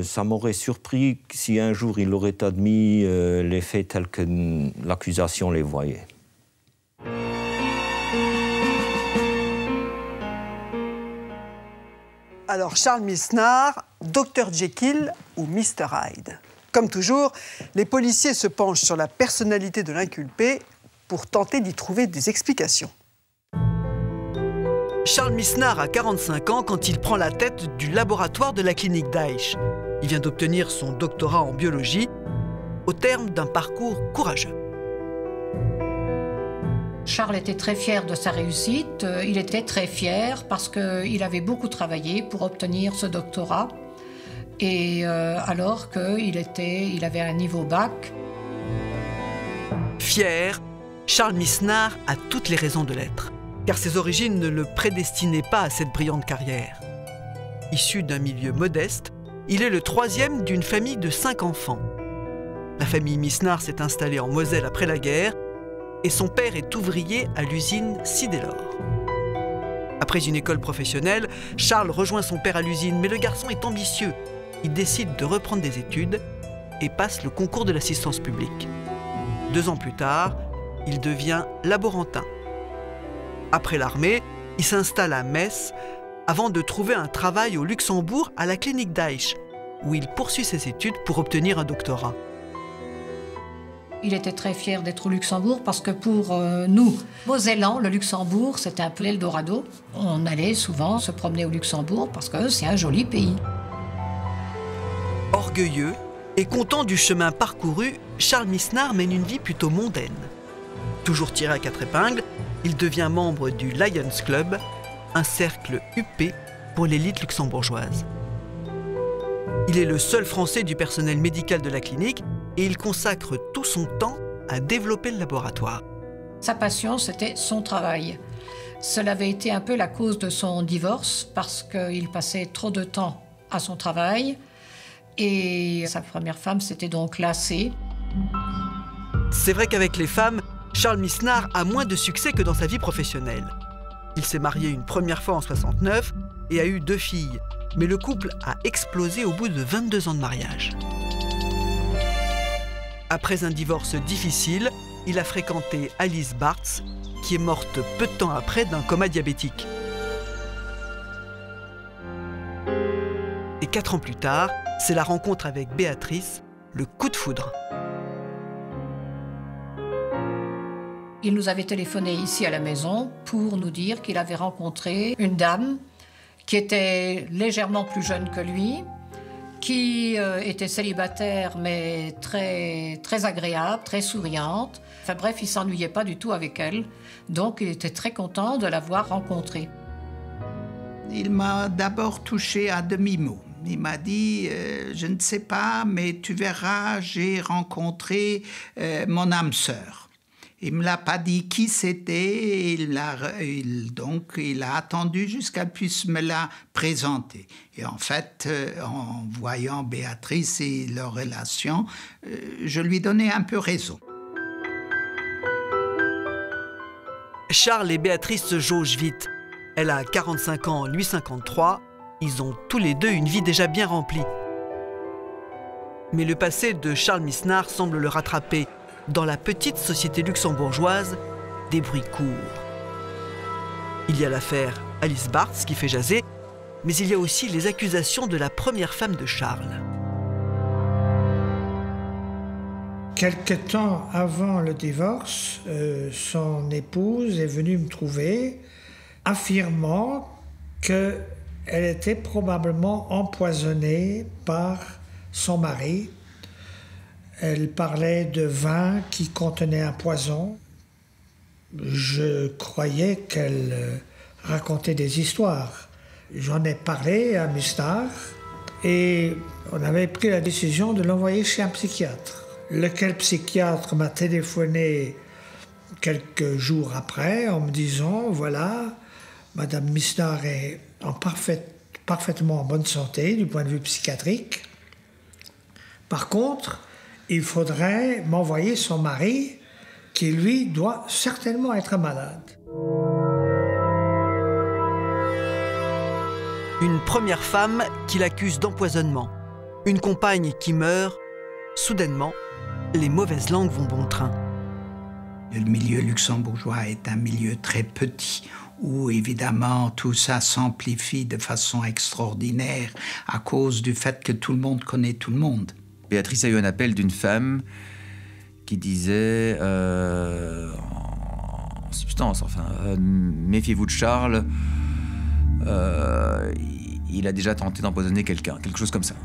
Ça m'aurait surpris si un jour il aurait admis les faits tels que l'accusation les voyait. Alors, Charles Misnar, Dr Jekyll ou Mr Hyde? Comme toujours, les policiers se penchent sur la personnalité de l'inculpé pour tenter d'y trouver des explications. Charles Misnar a 45 ans quand il prend la tête du laboratoire de la clinique Daesh. Il vient d'obtenir son doctorat en biologie au terme d'un parcours courageux. Charles était très fier de sa réussite. Il était très fier parce qu'il avait beaucoup travaillé pour obtenir ce doctorat. Et alors qu'il avait un niveau bac. Fier, Charles Misnar a toutes les raisons de l'être, car ses origines ne le prédestinaient pas à cette brillante carrière. Issu d'un milieu modeste, il est le troisième d'une famille de 5 enfants. La famille Misnar s'est installée en Moselle après la guerre, et son père est ouvrier à l'usine Sidélor. Après une école professionnelle, Charles rejoint son père à l'usine, mais le garçon est ambitieux. Il décide de reprendre des études et passe le concours de l'assistance publique. 2 ans plus tard, il devient laborantin. Après l'armée, il s'installe à Metz avant de trouver un travail au Luxembourg à la clinique Daesh, où il poursuit ses études pour obtenir un doctorat. Il était très fier d'être au Luxembourg parce que pour nous, Mosellans, le Luxembourg, c'était un peu l'Eldorado. On allait souvent se promener au Luxembourg parce que c'est un joli pays. Orgueilleux et content du chemin parcouru, Charles Misnar mène une vie plutôt mondaine. Toujours tiré à 4 épingles, il devient membre du Lions Club, un cercle huppé pour l'élite luxembourgeoise. Il est le seul Français du personnel médical de la clinique et il consacre tout son temps à développer le laboratoire. Sa passion, c'était son travail. Cela avait été un peu la cause de son divorce parce qu'il passait trop de temps à son travail et sa première femme s'était donc lassée. C'est vrai qu'avec les femmes, Charles Misnar a moins de succès que dans sa vie professionnelle. Il s'est marié une première fois en 69 et a eu 2 filles. Mais le couple a explosé au bout de 22 ans de mariage. Après un divorce difficile, il a fréquenté Alice Bartz, qui est morte peu de temps après d'un coma diabétique. Et 4 ans plus tard, c'est la rencontre avec Béatrice, le coup de foudre. Il nous avait téléphoné ici à la maison pour nous dire qu'il avait rencontré une dame qui était légèrement plus jeune que lui, qui était célibataire mais très, très agréable, très souriante. Enfin bref, il ne s'ennuyait pas du tout avec elle, donc il était très content de l'avoir rencontrée. Il m'a d'abord touché à demi-mot. Il m'a dit je ne sais pas, mais tu verras, j'ai rencontré mon âme sœur. Il ne me l'a pas dit qui c'était, il a attendu jusqu'à ce qu'elle puisse me la présenter. Et en fait, en voyant Béatrice et leur relation, je lui donnais un peu raison. Charles et Béatrice se jaugent vite. Elle a 45 ans, lui 53. Ils ont tous les deux une vie déjà bien remplie. Mais le passé de Charles Misnar semble le rattraper. Dans la petite société luxembourgeoise, des bruits courent. Il y a l'affaire Alice Barthes qui fait jaser, mais il y a aussi les accusations de la première femme de Charles. Quelque temps avant le divorce, son épouse est venue me trouver, affirmant qu'elle était probablement empoisonnée par son mari. Elle parlait de vin qui contenait un poison. Je croyais qu'elle racontait des histoires. J'en ai parlé à Misnar et on avait pris la décision de l'envoyer chez un psychiatre. Lequel psychiatre m'a téléphoné quelques jours après en me disant « Voilà, Madame Misnar est parfaitement en bonne santé du point de vue psychiatrique. Par contre, il faudrait m'envoyer son mari qui, lui, doit certainement être malade. » Une première femme qui l'accuse d'empoisonnement. Une compagne qui meurt. Soudainement, les mauvaises langues vont bon train. Le milieu luxembourgeois est un milieu très petit, où évidemment tout ça s'amplifie de façon extraordinaire à cause du fait que tout le monde connaît tout le monde. Béatrice a eu un appel d'une femme qui disait, en substance, enfin, méfiez-vous de Charles, il a déjà tenté d'empoisonner quelqu'un, quelque chose comme ça.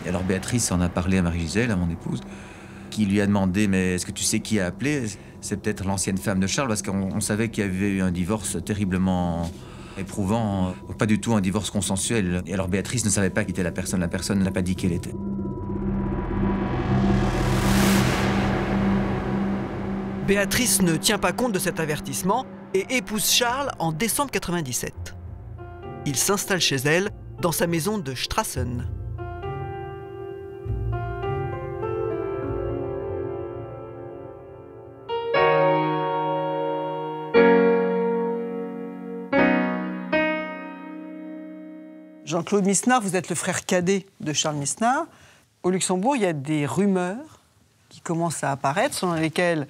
Et alors Béatrice en a parlé à Marie-Gisèle, à mon épouse, qui lui a demandé, mais est-ce que tu sais qui a appelé? C'est peut-être l'ancienne femme de Charles, parce qu'on savait qu'il y avait eu un divorce terriblement éprouvant, pas du tout un divorce consensuel. Et alors Béatrice ne savait pas qui était la personne ne l'a pas dit qui elle était. Béatrice ne tient pas compte de cet avertissement et épouse Charles en décembre 97. Il s'installe chez elle, dans sa maison de Strassen. Jean-Claude Misnar, vous êtes le frère cadet de Charles Misnar. Au Luxembourg, il y a des rumeurs qui commencent à apparaître, selon lesquelles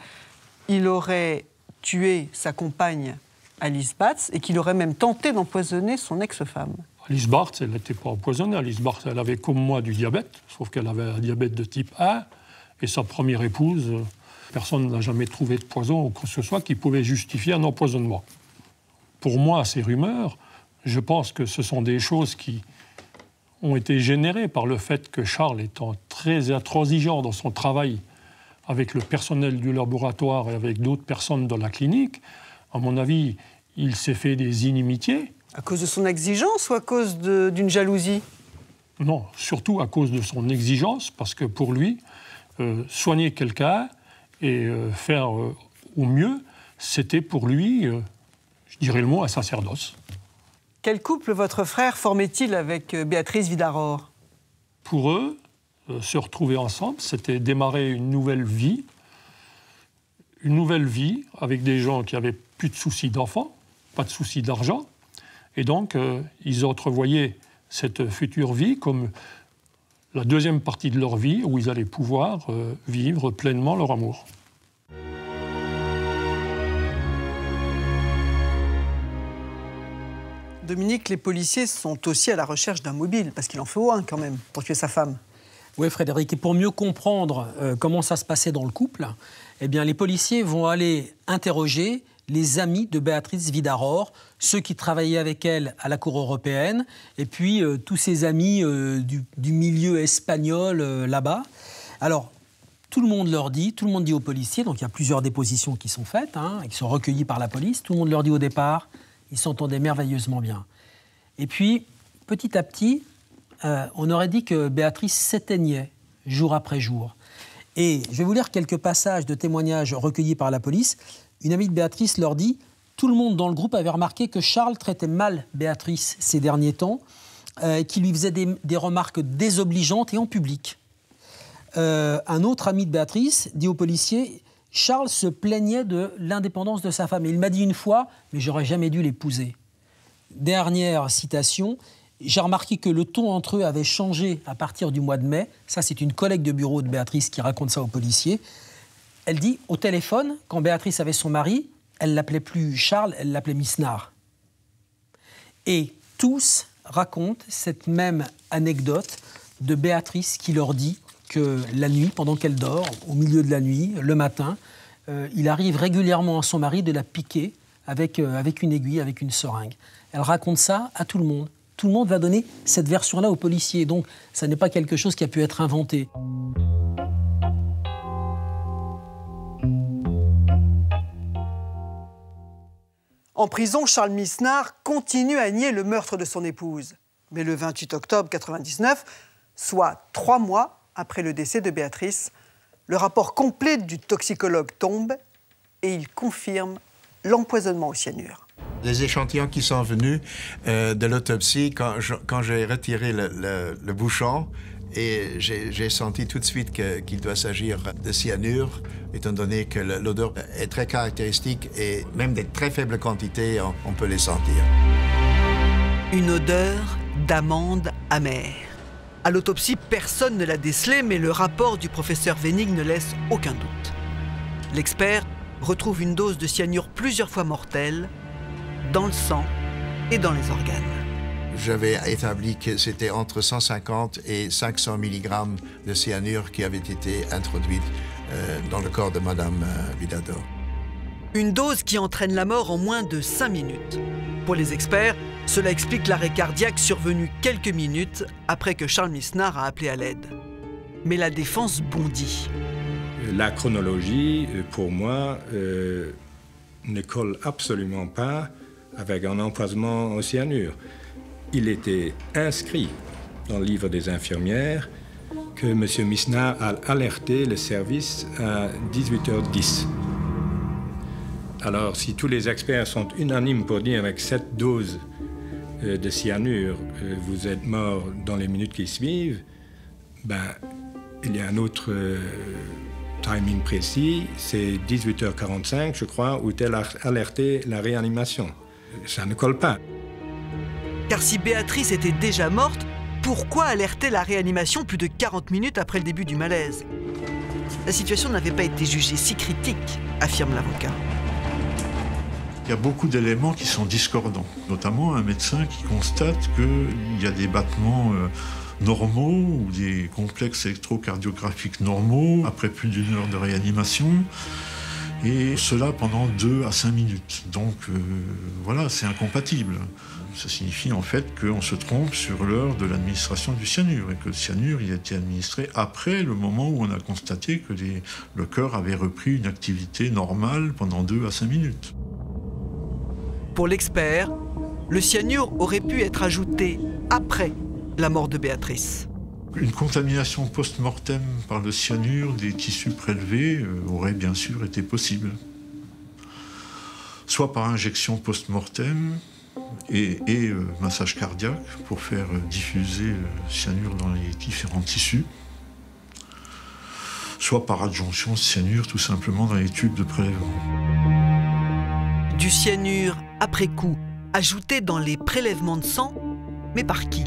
il aurait tué sa compagne Alice Barthes et qu'il aurait même tenté d'empoisonner son ex-femme. Alice Barthes, elle n'était pas empoisonnée. Alice Barthes, elle avait comme moi du diabète, sauf qu'elle avait un diabète de type 1. Et sa première épouse, personne n'a jamais trouvé de poison ou quoi que ce soit qui pouvait justifier un empoisonnement. Pour moi, ces rumeurs, je pense que ce sont des choses qui ont été générées par le fait que Charles, étant très intransigeant dans son travail avec le personnel du laboratoire et avec d'autres personnes dans la clinique, à mon avis, il s'est fait des inimitiés. À cause de son exigence ou à cause d'une jalousie? Non, surtout à cause de son exigence, parce que pour lui, soigner quelqu'un et faire au mieux, c'était pour lui, je dirais le mot, un sacerdoce. Quel couple votre frère formait-il avec Béatrice Vidaror? Pour eux, se retrouver ensemble, c'était démarrer une nouvelle vie avec des gens qui n'avaient plus de soucis d'enfants, pas de soucis d'argent. Et donc, ils entrevoyaient cette future vie comme la deuxième partie de leur vie où ils allaient pouvoir vivre pleinement leur amour. Dominique, les policiers sont aussi à la recherche d'un mobile, parce qu'il en faut un quand même, pour tuer sa femme. Oui, Frédéric, et pour mieux comprendre comment ça se passait dans le couple, eh bien, les policiers vont aller interroger les amis de Béatrice Vidaror, ceux qui travaillaient avec elle à la Cour européenne, et puis tous ses amis du milieu espagnol là-bas. Alors, tout le monde dit aux policiers, donc il y a plusieurs dépositions qui sont faites, et qui sont recueillies par la police, tout le monde leur dit au départ, ils s'entendaient merveilleusement bien. Et puis, petit à petit, on aurait dit que Béatrice s'éteignait jour après jour. Et je vais vous lire quelques passages de témoignages recueillis par la police. Une amie de Béatrice leur dit « Tout le monde dans le groupe avait remarqué que Charles traitait mal Béatrice ces derniers temps, qu'il lui faisait des remarques désobligeantes et en public. » Un autre ami de Béatrice dit aux policiers « Charles se plaignait de l'indépendance de sa femme. Et il m'a dit une fois « Mais j'aurais jamais dû l'épouser. » Dernière citation. J'ai remarqué que le ton entre eux avait changé à partir du mois de mai. Ça, c'est une collègue de bureau de Béatrice qui raconte ça aux policiers. Elle dit, au téléphone, quand Béatrice avait son mari, elle l'appelait plus Charles, elle l'appelait Misnard. Et tous racontent cette même anecdote de Béatrice qui leur dit que la nuit, pendant qu'elle dort, au milieu de la nuit, le matin, il arrive régulièrement à son mari de la piquer avec une aiguille, avec une seringue. Elle raconte ça à tout le monde. Tout le monde va donner cette version-là aux policiers. Donc, ça n'est pas quelque chose qui a pu être inventé. En prison, Charles Misnard continue à nier le meurtre de son épouse. Mais le 28 octobre 1999, soit 3 mois après le décès de Béatrice, le rapport complet du toxicologue tombe et il confirme l'empoisonnement au cyanure. Les échantillons qui sont venus de l'autopsie, quand j'ai retiré le bouchon, et j'ai senti tout de suite qu'il doit s'agir de cyanure, étant donné que l'odeur est très caractéristique et même des très faibles quantités, on peut les sentir. Une odeur d'amande amère. À l'autopsie, personne ne l'a décelé, mais le rapport du professeur Wenig ne laisse aucun doute. L'expert retrouve une dose de cyanure plusieurs fois mortelle dans le sang et dans les organes. J'avais établi que c'était entre 150 et 500 mg de cyanure qui avait été introduite dans le corps de Madame Vidador. Une dose qui entraîne la mort en moins de 5 minutes. Pour les experts, cela explique l'arrêt cardiaque survenu quelques minutes après que Charles Misnard a appelé à l'aide. Mais la défense bondit. La chronologie, pour moi, ne colle absolument pas avec un empoisonnement au cyanure. Il était inscrit dans le livre des infirmières que M. Misnard a alerté le service à 18h10. Alors, si tous les experts sont unanimes pour dire avec cette dose de cyanure, vous êtes mort dans les minutes qui suivent, ben, il y a un autre timing précis, c'est 18h45, je crois, où elle a alerté la réanimation. Ça ne colle pas. Car si Béatrice était déjà morte, pourquoi alerter la réanimation plus de 40 minutes après le début du malaise? La situation n'avait pas été jugée si critique, affirme l'avocat. Il y a beaucoup d'éléments qui sont discordants, notamment un médecin qui constate qu'il y a des battements normaux ou des complexes électrocardiographiques normaux après plus d'1 heure de réanimation, et cela pendant 2 à 5 minutes. Donc voilà, c'est incompatible. Ça signifie en fait qu'on se trompe sur l'heure de l'administration du cyanure et que le cyanure il a été administré après le moment où on a constaté que le cœur avait repris une activité normale pendant 2 à 5 minutes. Pour l'expert, le cyanure aurait pu être ajouté après la mort de Béatrice. Une contamination post-mortem par le cyanure des tissus prélevés aurait bien sûr été possible. Soit par injection post-mortem et massage cardiaque pour faire diffuser le cyanure dans les différents tissus, soit par adjonction de cyanure tout simplement dans les tubes de prélèvement. Du cyanure après coup, ajouté dans les prélèvements de sang, mais par qui?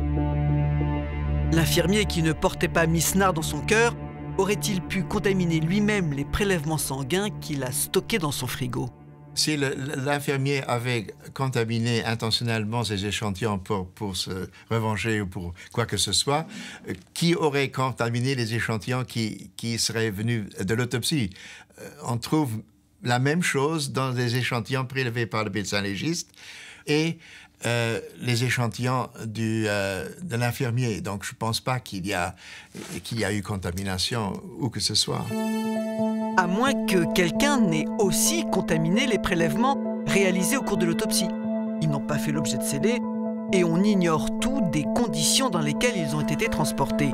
L'infirmier qui ne portait pas Misnard dans son cœur aurait-il pu contaminer lui-même les prélèvements sanguins qu'il a stockés dans son frigo? Si l'infirmier avait contaminé intentionnellement ces échantillons pour se revenger ou pour quoi que ce soit, qui aurait contaminé les échantillons qui seraient venus de l'autopsie? On trouve la même chose dans des échantillons prélevés par le médecin légiste et les échantillons de l'infirmier. Donc je ne pense pas qu'il y a eu contamination où que ce soit. À moins que quelqu'un n'ait aussi contaminé les prélèvements réalisés au cours de l'autopsie. Ils n'ont pas fait l'objet de scellés et on ignore tout des conditions dans lesquelles ils ont été transportés.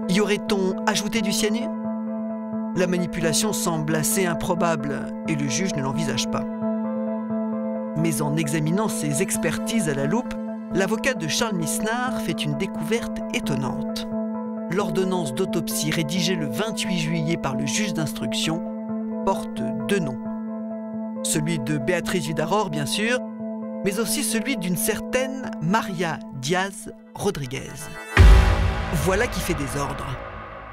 Y aurait-on ajouté du cyanure? La manipulation semble assez improbable et le juge ne l'envisage pas. Mais en examinant ces expertises à la loupe, l'avocat de Charles Misnard fait une découverte étonnante. L'ordonnance d'autopsie rédigée le 28 juillet par le juge d'instruction porte 2 noms. Celui de Béatrice Vidador, bien sûr, mais aussi celui d'une certaine Maria Diaz Rodriguez. Voilà qui fait désordre.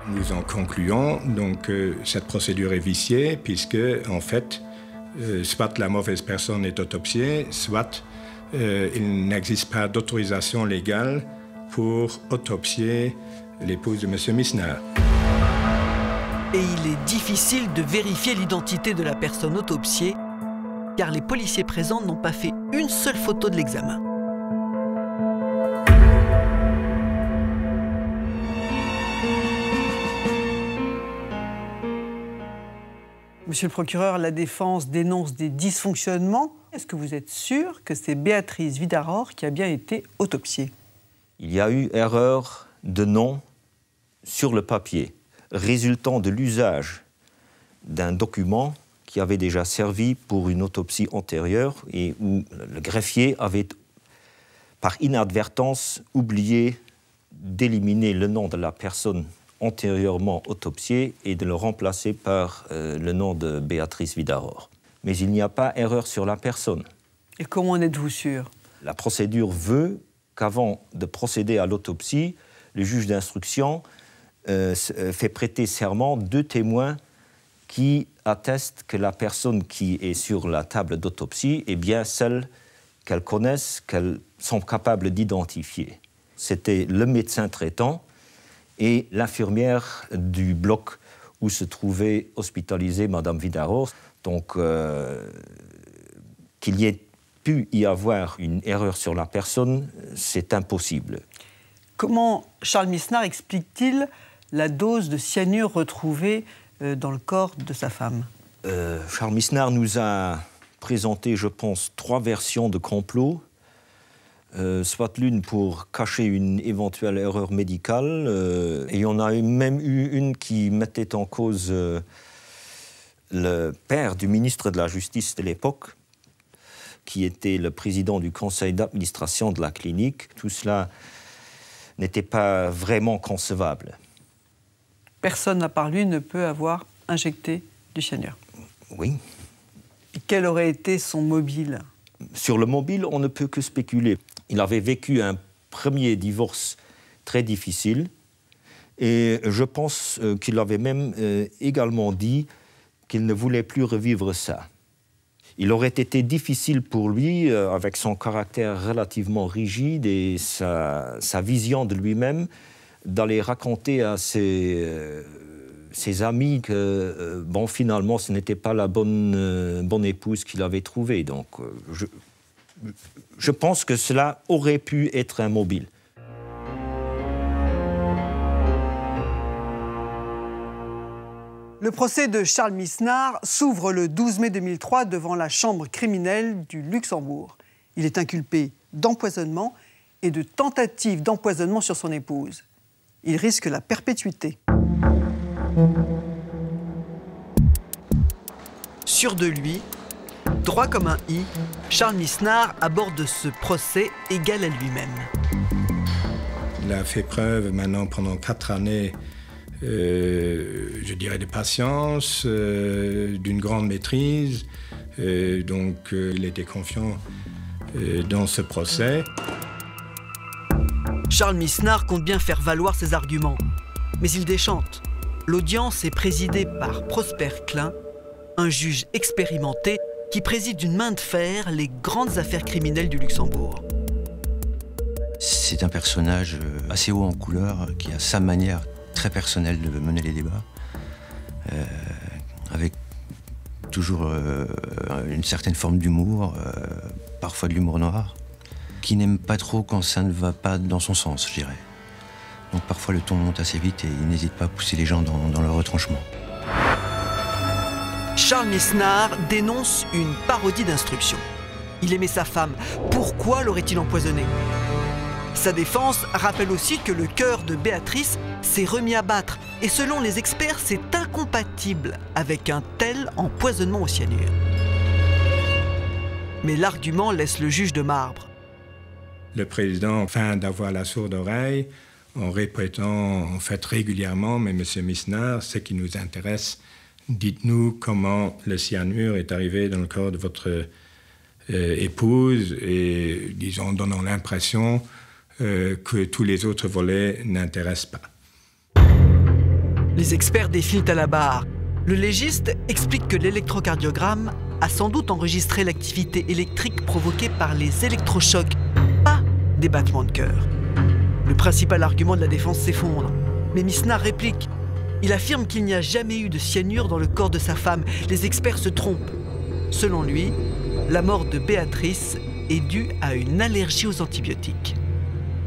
Nous en concluons donc que cette procédure est viciée puisque, en fait, soit la mauvaise personne est autopsiée, soit il n'existe pas d'autorisation légale pour autopsier l'épouse de M. Misnar. Et il est difficile de vérifier l'identité de la personne autopsiée, car les policiers présents n'ont pas fait une seule photo de l'examen. Monsieur le procureur, la défense dénonce des dysfonctionnements. Est-ce que vous êtes sûr que c'est Béatrice Vidaror qui a bien été autopsiée? Il y a eu erreur de nom sur le papier, résultant de l'usage d'un document qui avait déjà servi pour une autopsie antérieure et où le greffier avait, par inadvertance, oublié d'éliminer le nom de la personne antérieurement autopsiée et de le remplacer par le nom de Béatrice Vidaror. Mais il n'y a pas erreur sur la personne. Et comment en êtes-vous sûr? La procédure veut qu'avant de procéder à l'autopsie, le juge d'instruction fait prêter serment 2 témoins qui attestent que la personne qui est sur la table d'autopsie est bien celle qu'elles connaissent, qu'elles sont capables d'identifier. C'était le médecin traitant et l'infirmière du bloc où se trouvait hospitalisée Madame Vidaror. Donc, qu'il y ait pu y avoir une erreur sur la personne, c'est impossible. Comment Charles Misnar explique-t-il la dose de cyanure retrouvée dans le corps de sa femme? Charles Misnar nous a présenté, je pense, 3 versions de complot. Soit l'une pour cacher une éventuelle erreur médicale, et il y en a même eu une qui mettait en cause le père du ministre de la Justice de l'époque, qui était le président du conseil d'administration de la clinique. Tout cela n'était pas vraiment concevable. Personne à part lui ne peut avoir injecté du cyanure. Oui. Et quel aurait été son mobile? Sur le mobile, on ne peut que spéculer. Il avait vécu un premier divorce très difficile et je pense qu'il avait même également dit qu'il ne voulait plus revivre ça. Il aurait été difficile pour lui, avec son caractère relativement rigide et sa vision de lui-même, d'aller raconter à ses amis que, bon, finalement, ce n'était pas la bonne épouse qu'il avait trouvée. Donc, je pense que cela aurait pu être un mobile. Le procès de Charles Misnar s'ouvre le 12 mai 2003 devant la chambre criminelle du Luxembourg. Il est inculpé d'empoisonnement et de tentative d'empoisonnement sur son épouse. Il risque la perpétuité. Sûr de lui, droit comme un i, Charles Misnar aborde ce procès égal à lui-même. Il a fait preuve maintenant pendant 4 années, je dirais, de patience, d'une grande maîtrise. Donc il était confiant dans ce procès. Charles Misnar compte bien faire valoir ses arguments, mais il déchante. L'audience est présidée par Prosper Klein, un juge expérimenté qui préside d'une main de fer les grandes affaires criminelles du Luxembourg. C'est un personnage assez haut en couleur, qui a sa manière très personnelle de mener les débats, avec toujours une certaine forme d'humour, parfois de l'humour noir, qui n'aime pas trop quand ça ne va pas dans son sens, je dirais. Donc parfois le ton monte assez vite et il n'hésite pas à pousser les gens dans leur retranchement. Charles Misnar dénonce une parodie d'instruction. Il aimait sa femme. Pourquoi l'aurait-il empoisonnée? Sa défense rappelle aussi que le cœur de Béatrice s'est remis à battre. Et selon les experts, c'est incompatible avec un tel empoisonnement au cyanure. Mais l'argument laisse le juge de marbre. Le président feint d'avoir la sourde oreille en répétant en fait régulièrement, mais M. Misnar, ce qui nous intéresse, dites-nous comment le cyanure est arrivé dans le corps de votre épouse, et disons, donnant l'impression que tous les autres volets n'intéressent pas. Les experts défilent à la barre. Le légiste explique que l'électrocardiogramme a sans doute enregistré l'activité électrique provoquée par les électrochocs, pas des battements de cœur. Le principal argument de la défense s'effondre. Mais Misnar réplique. Il affirme qu'il n'y a jamais eu de cyanure dans le corps de sa femme. Les experts se trompent. Selon lui, la mort de Béatrice est due à une allergie aux antibiotiques.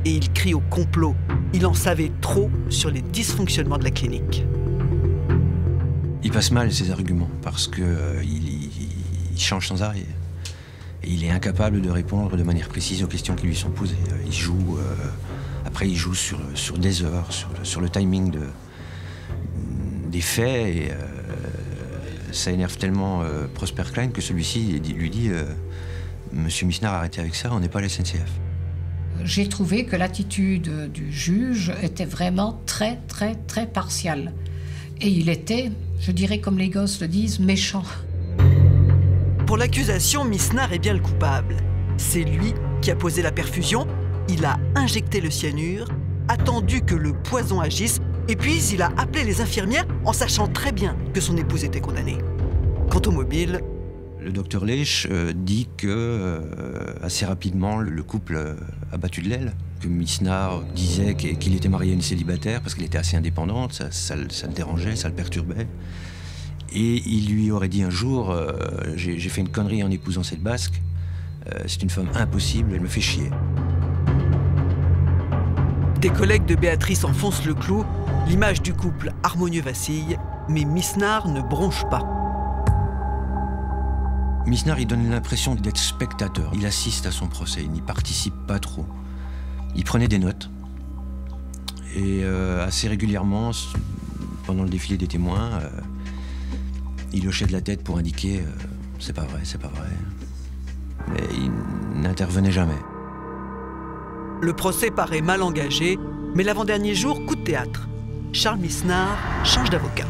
Et il crie au complot. Il en savait trop sur les dysfonctionnements de la clinique. Il passe mal ses arguments parce qu'il change sans arrêt. Et il est incapable de répondre de manière précise aux questions qui lui sont posées. Il joue, après il joue sur des heures, sur le timing des faits. Et ça énerve tellement Prosper Klein que celui-ci lui dit Monsieur Misnar, arrêtez avec ça, on n'est pas à la SNCF. J'ai trouvé que l'attitude du juge était vraiment très, très, très partiale. Et il était, je dirais comme les gosses le disent, méchant. Pour l'accusation, Misnar est bien le coupable. C'est lui qui a posé la perfusion, il a injecté le cyanure, attendu que le poison agisse, et puis il a appelé les infirmières en sachant très bien que son épouse était condamnée. Quant au mobile... Le docteur Lesch dit que assez rapidement, le couple a battu de l'aile. Que Misnar disait qu'il était marié à une célibataire parce qu'elle était assez indépendante, ça le dérangeait, ça le perturbait. Et il lui aurait dit un jour j'ai fait une connerie en épousant cette Basque, c'est une femme impossible, elle me fait chier. Des collègues de Béatrice enfoncent le clou, l'image du couple harmonieux vacille, mais Misnar ne bronche pas. Misnar, il donne l'impression d'être spectateur. Il assiste à son procès, il n'y participe pas trop. Il prenait des notes. Et assez régulièrement, pendant le défilé des témoins, il hochait de la tête pour indiquer c'est pas vrai, c'est pas vrai. Mais il n'intervenait jamais. Le procès paraît mal engagé, mais l'avant-dernier jour, coup de théâtre. Charles Misnar change d'avocat.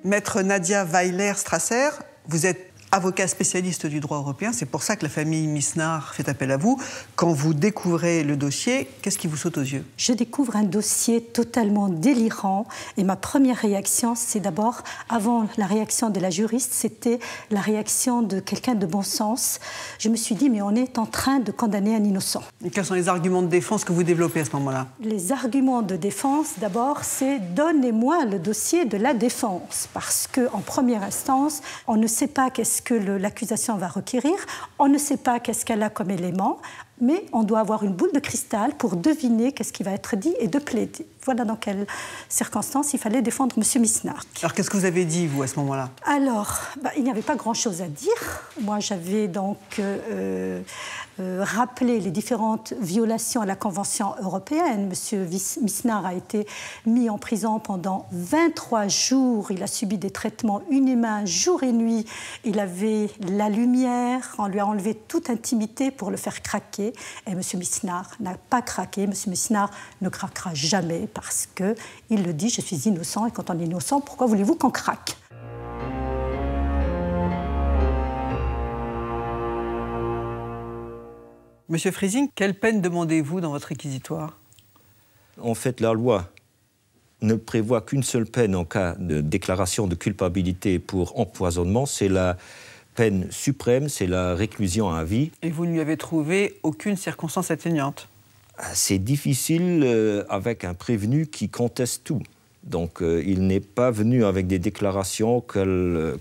Maître Nadia Weiler-Strasser, vous êtes avocat spécialiste du droit européen, c'est pour ça que la famille Misnar fait appel à vous. Quand vous découvrez le dossier, qu'est-ce qui vous saute aux yeux? Je découvre un dossier totalement délirant et ma première réaction, c'est d'abord, avant la réaction de la juriste, c'était la réaction de quelqu'un de bon sens. Je me suis dit, mais on est en train de condamner un innocent. Et quels sont les arguments de défense que vous développez à ce moment-là? Les arguments de défense, d'abord, c'est « donnez-moi le dossier de la défense ». Parce qu'en première instance, on ne sait pas qu'est-ce que l'accusation va requérir, on ne sait pas qu'est-ce qu'elle a comme élément, mais on doit avoir une boule de cristal pour deviner qu'est-ce qui va être dit et de plaider. Voilà dans quelles circonstances il fallait défendre M. Misnar. Alors qu'est-ce que vous avez dit, vous, à ce moment-là? Alors, il n'y avait pas grand-chose à dire. Moi, j'avais donc rappelé les différentes violations à la Convention européenne. M. Misnar a été mis en prison pendant 23 jours. Il a subi des traitements inhumains jour et nuit. Il avait la lumière. On lui a enlevé toute intimité pour le faire craquer. Et M. Misnar n'a pas craqué. M. Misnar ne craquera jamais parce qu'il le dit, je suis innocent. Et quand on est innocent, pourquoi voulez-vous qu'on craque? Monsieur Friesing, quelle peine demandez-vous dans votre réquisitoire? En fait, la loi ne prévoit qu'une seule peine en cas de déclaration de culpabilité pour empoisonnement. C'est la peine suprême, c'est la réclusion à vie. Et vous ne lui avez trouvé aucune circonstance atténuante? C'est difficile avec un prévenu qui conteste tout. Donc il n'est pas venu avec des déclarations que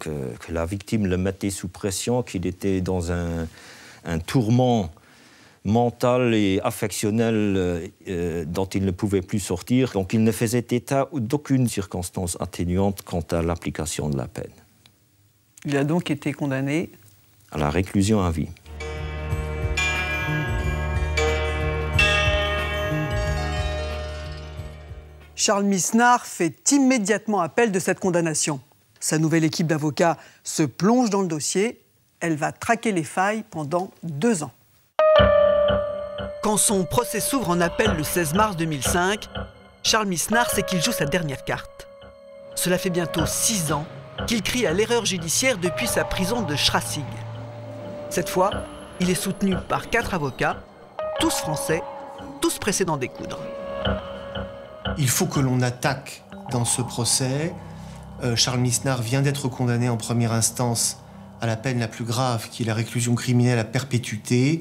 la victime le mettait sous pression, qu'il était dans un tourment mental et affectionnel dont il ne pouvait plus sortir. Donc il ne faisait état d'aucune circonstance atténuante quant à l'application de la peine. Il a donc été condamné à la réclusion à vie. Charles Misnar fait immédiatement appel de cette condamnation. Sa nouvelle équipe d'avocats se plonge dans le dossier. Elle va traquer les failles pendant 2 ans. Quand son procès s'ouvre en appel le 16 mars 2005, Charles Misnar sait qu'il joue sa dernière carte. Cela fait bientôt 6 ans qu'il crie à l'erreur judiciaire depuis sa prison de Schrassig. Cette fois, il est soutenu par 4 avocats, tous français, tous pressés d'en découdre. Il faut que l'on attaque dans ce procès. Charles Misnard vient d'être condamné en première instance à la peine la plus grave, qui est la réclusion criminelle à perpétuité.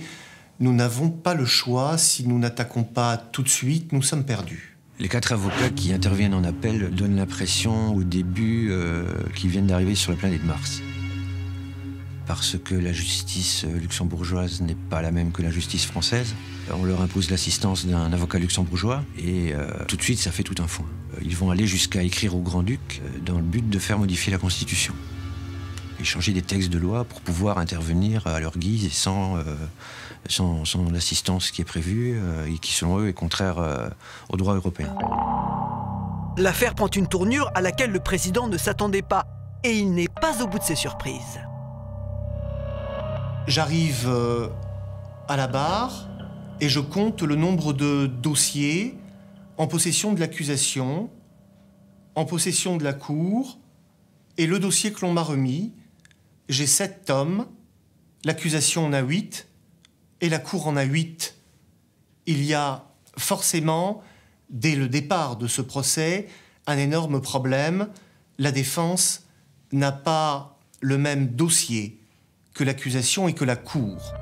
Nous n'avons pas le choix. Si nous n'attaquons pas tout de suite, nous sommes perdus. Les 4 avocats qui interviennent en appel donnent l'impression au début qu'ils viennent d'arriver sur la planète Mars. Parce que la justice luxembourgeoise n'est pas la même que la justice française. On leur impose l'assistance d'un avocat luxembourgeois et tout de suite ça fait tout un foin. Ils vont aller jusqu'à écrire au grand-duc dans le but de faire modifier la Constitution. Et changer des textes de loi pour pouvoir intervenir à leur guise et sans l'assistance qui est prévue et qui selon eux est contraire au droit européen. L'affaire prend une tournure à laquelle le président ne s'attendait pas et il n'est pas au bout de ses surprises. J'arrive à la barre et je compte le nombre de dossiers en possession de l'accusation, en possession de la cour, et le dossier que l'on m'a remis, j'ai 7 tomes, l'accusation en a 8 et la cour en a 8. Il y a forcément, dès le départ de ce procès, un énorme problème. La défense n'a pas le même dossier que l'accusation et que la cour.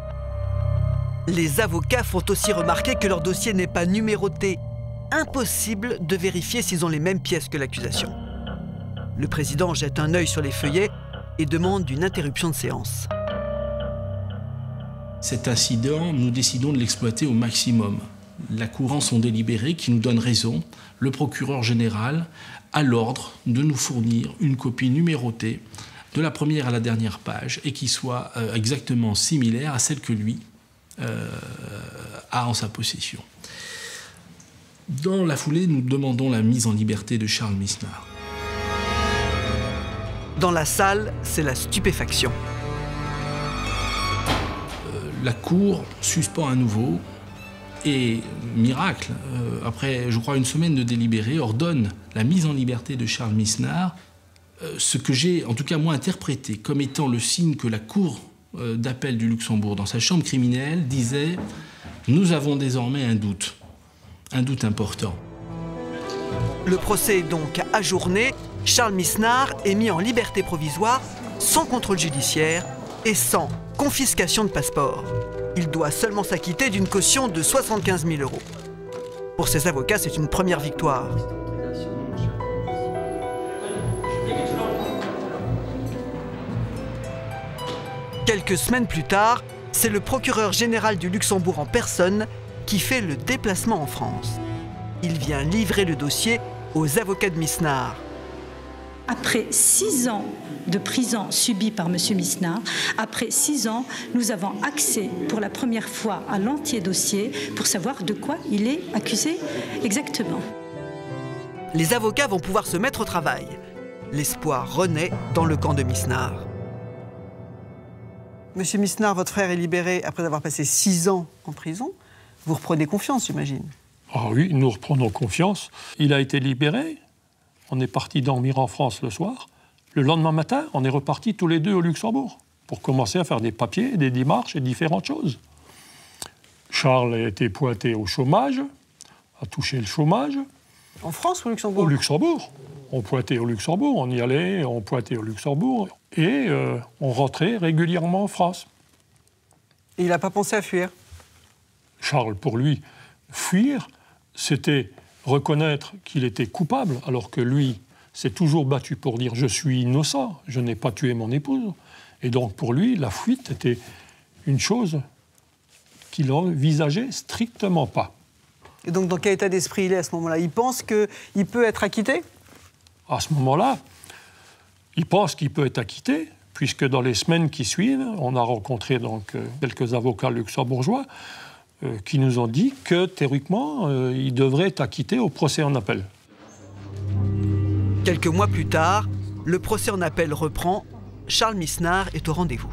Les avocats font aussi remarquer que leur dossier n'est pas numéroté. Impossible de vérifier s'ils ont les mêmes pièces que l'accusation. Le président jette un œil sur les feuillets et demande une interruption de séance. Cet incident, nous décidons de l'exploiter au maximum. La cour en son délibéré qui nous donne raison. Le procureur général a l'ordre de nous fournir une copie numérotée de la première à la dernière page et qui soit exactement similaire à celle que lui a en sa possession. Dans la foulée, nous demandons la mise en liberté de Charles Misnard. Dans la salle, c'est la stupéfaction. La cour suspend à nouveau et, miracle, après, je crois, une semaine de délibéré, ordonne la mise en liberté de Charles Misnard, ce que j'ai, en tout cas moi, interprété comme étant le signe que la cour d'appel du Luxembourg, dans sa chambre criminelle, disait « Nous avons désormais un doute important ». Le procès est donc ajourné. Charles Misnard est mis en liberté provisoire, sans contrôle judiciaire et sans confiscation de passeport. Il doit seulement s'acquitter d'une caution de 75 000 €. Pour ses avocats, c'est une première victoire. Quelques semaines plus tard, c'est le procureur général du Luxembourg en personne qui fait le déplacement en France. Il vient livrer le dossier aux avocats de Misnard. Après 6 ans de prison subie par M. Misnard, après 6 ans, nous avons accès pour la première fois à l'entier dossier pour savoir de quoi il est accusé exactement. Les avocats vont pouvoir se mettre au travail. L'espoir renaît dans le camp de Misnard. Monsieur Misnard, votre frère est libéré après avoir passé 6 ans en prison. Vous reprenez confiance, j'imagine. Ah oui, nous reprenons confiance. Il a été libéré. On est parti dormir en France le soir. Le lendemain matin, on est repartis tous les deux au Luxembourg pour commencer à faire des papiers, des démarches et différentes choses. Charles a été pointé au chômage, a touché le chômage. En France ou au Luxembourg? Au Luxembourg. On pointait au Luxembourg, on y allait, on pointait au Luxembourg. Et on rentrait régulièrement en France. Et il n'a pas pensé à fuir? Charles, pour lui, fuir, c'était reconnaître qu'il était coupable, alors que lui s'est toujours battu pour dire « je suis innocent, je n'ai pas tué mon épouse ». Et donc pour lui, la fuite était une chose qu'il n'envisageait strictement pas. Et donc dans quel état d'esprit il est à ce moment-là? Il pense qu'il peut être acquitté? À ce moment-là, il pense qu'il peut être acquitté, puisque dans les semaines qui suivent, on a rencontré donc quelques avocats luxembourgeois qui nous ont dit que, théoriquement, il devrait être acquitté au procès en appel. Quelques mois plus tard, le procès en appel reprend. Charles Misnard est au rendez-vous.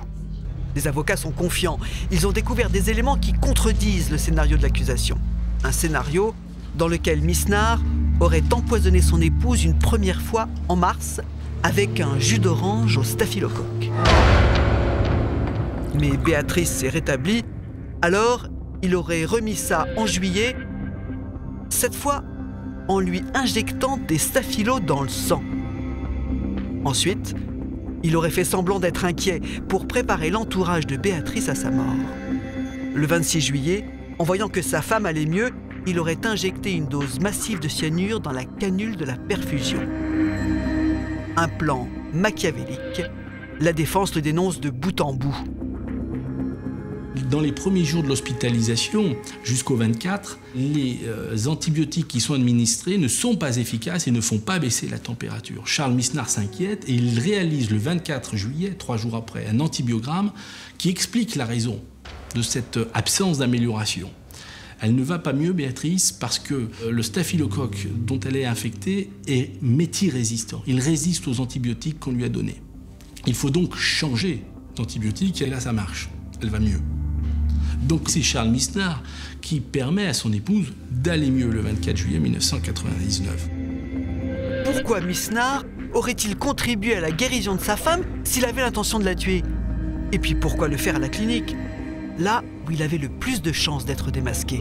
Les avocats sont confiants. Ils ont découvert des éléments qui contredisent le scénario de l'accusation. Un scénario dans lequel Misnard aurait empoisonné son épouse une première fois en mars avec un jus d'orange au staphylocoque. Mais Béatrice s'est rétablie, alors il aurait remis ça en juillet Cette fois, en lui injectant des staphylos dans le sang. Ensuite, il aurait fait semblant d'être inquiet pour préparer l'entourage de Béatrice à sa mort. Le 26 juillet, en voyant que sa femme allait mieux, il aurait injecté une dose massive de cyanure dans la canule de la perfusion. Un plan machiavélique. La défense le dénonce de bout en bout. Dans les premiers jours de l'hospitalisation, jusqu'au 24, les antibiotiques qui sont administrés ne sont pas efficaces et ne font pas baisser la température. Charles Misnard s'inquiète et il réalise le 24 juillet, 3 jours après, un antibiogramme qui explique la raison de cette absence d'amélioration. Elle ne va pas mieux, Béatrice, parce que le staphylocoque dont elle est infectée est méthyrésistant. Il résiste aux antibiotiques qu'on lui a donnés. Il faut donc changer d'antibiotique et là, ça marche. Elle va mieux. Donc c'est Charles Misnard qui permet à son épouse d'aller mieux le 24 juillet 1999. Pourquoi Misnard aurait-il contribué à la guérison de sa femme s'il avait l'intention de la tuer? Et puis pourquoi le faire à la clinique, là où il avait le plus de chances d'être démasqué?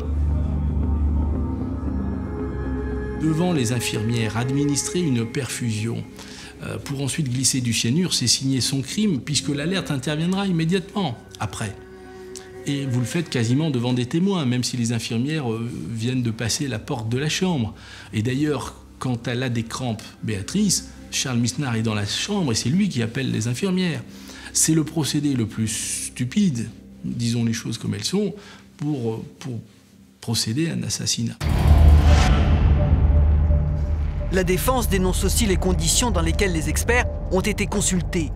Devant les infirmières, administrer une perfusion pour ensuite glisser du cyanure, c'est signer son crime puisque l'alerte interviendra immédiatement après. Et vous le faites quasiment devant des témoins, même si les infirmières viennent de passer la porte de la chambre. Et d'ailleurs, quand elle a des crampes, Béatrice, Charles Misnard est dans la chambre et c'est lui qui appelle les infirmières. C'est le procédé le plus stupide, disons les choses comme elles sont, pour procéder à un assassinat. La défense dénonce aussi les conditions dans lesquelles les experts ont été consultés.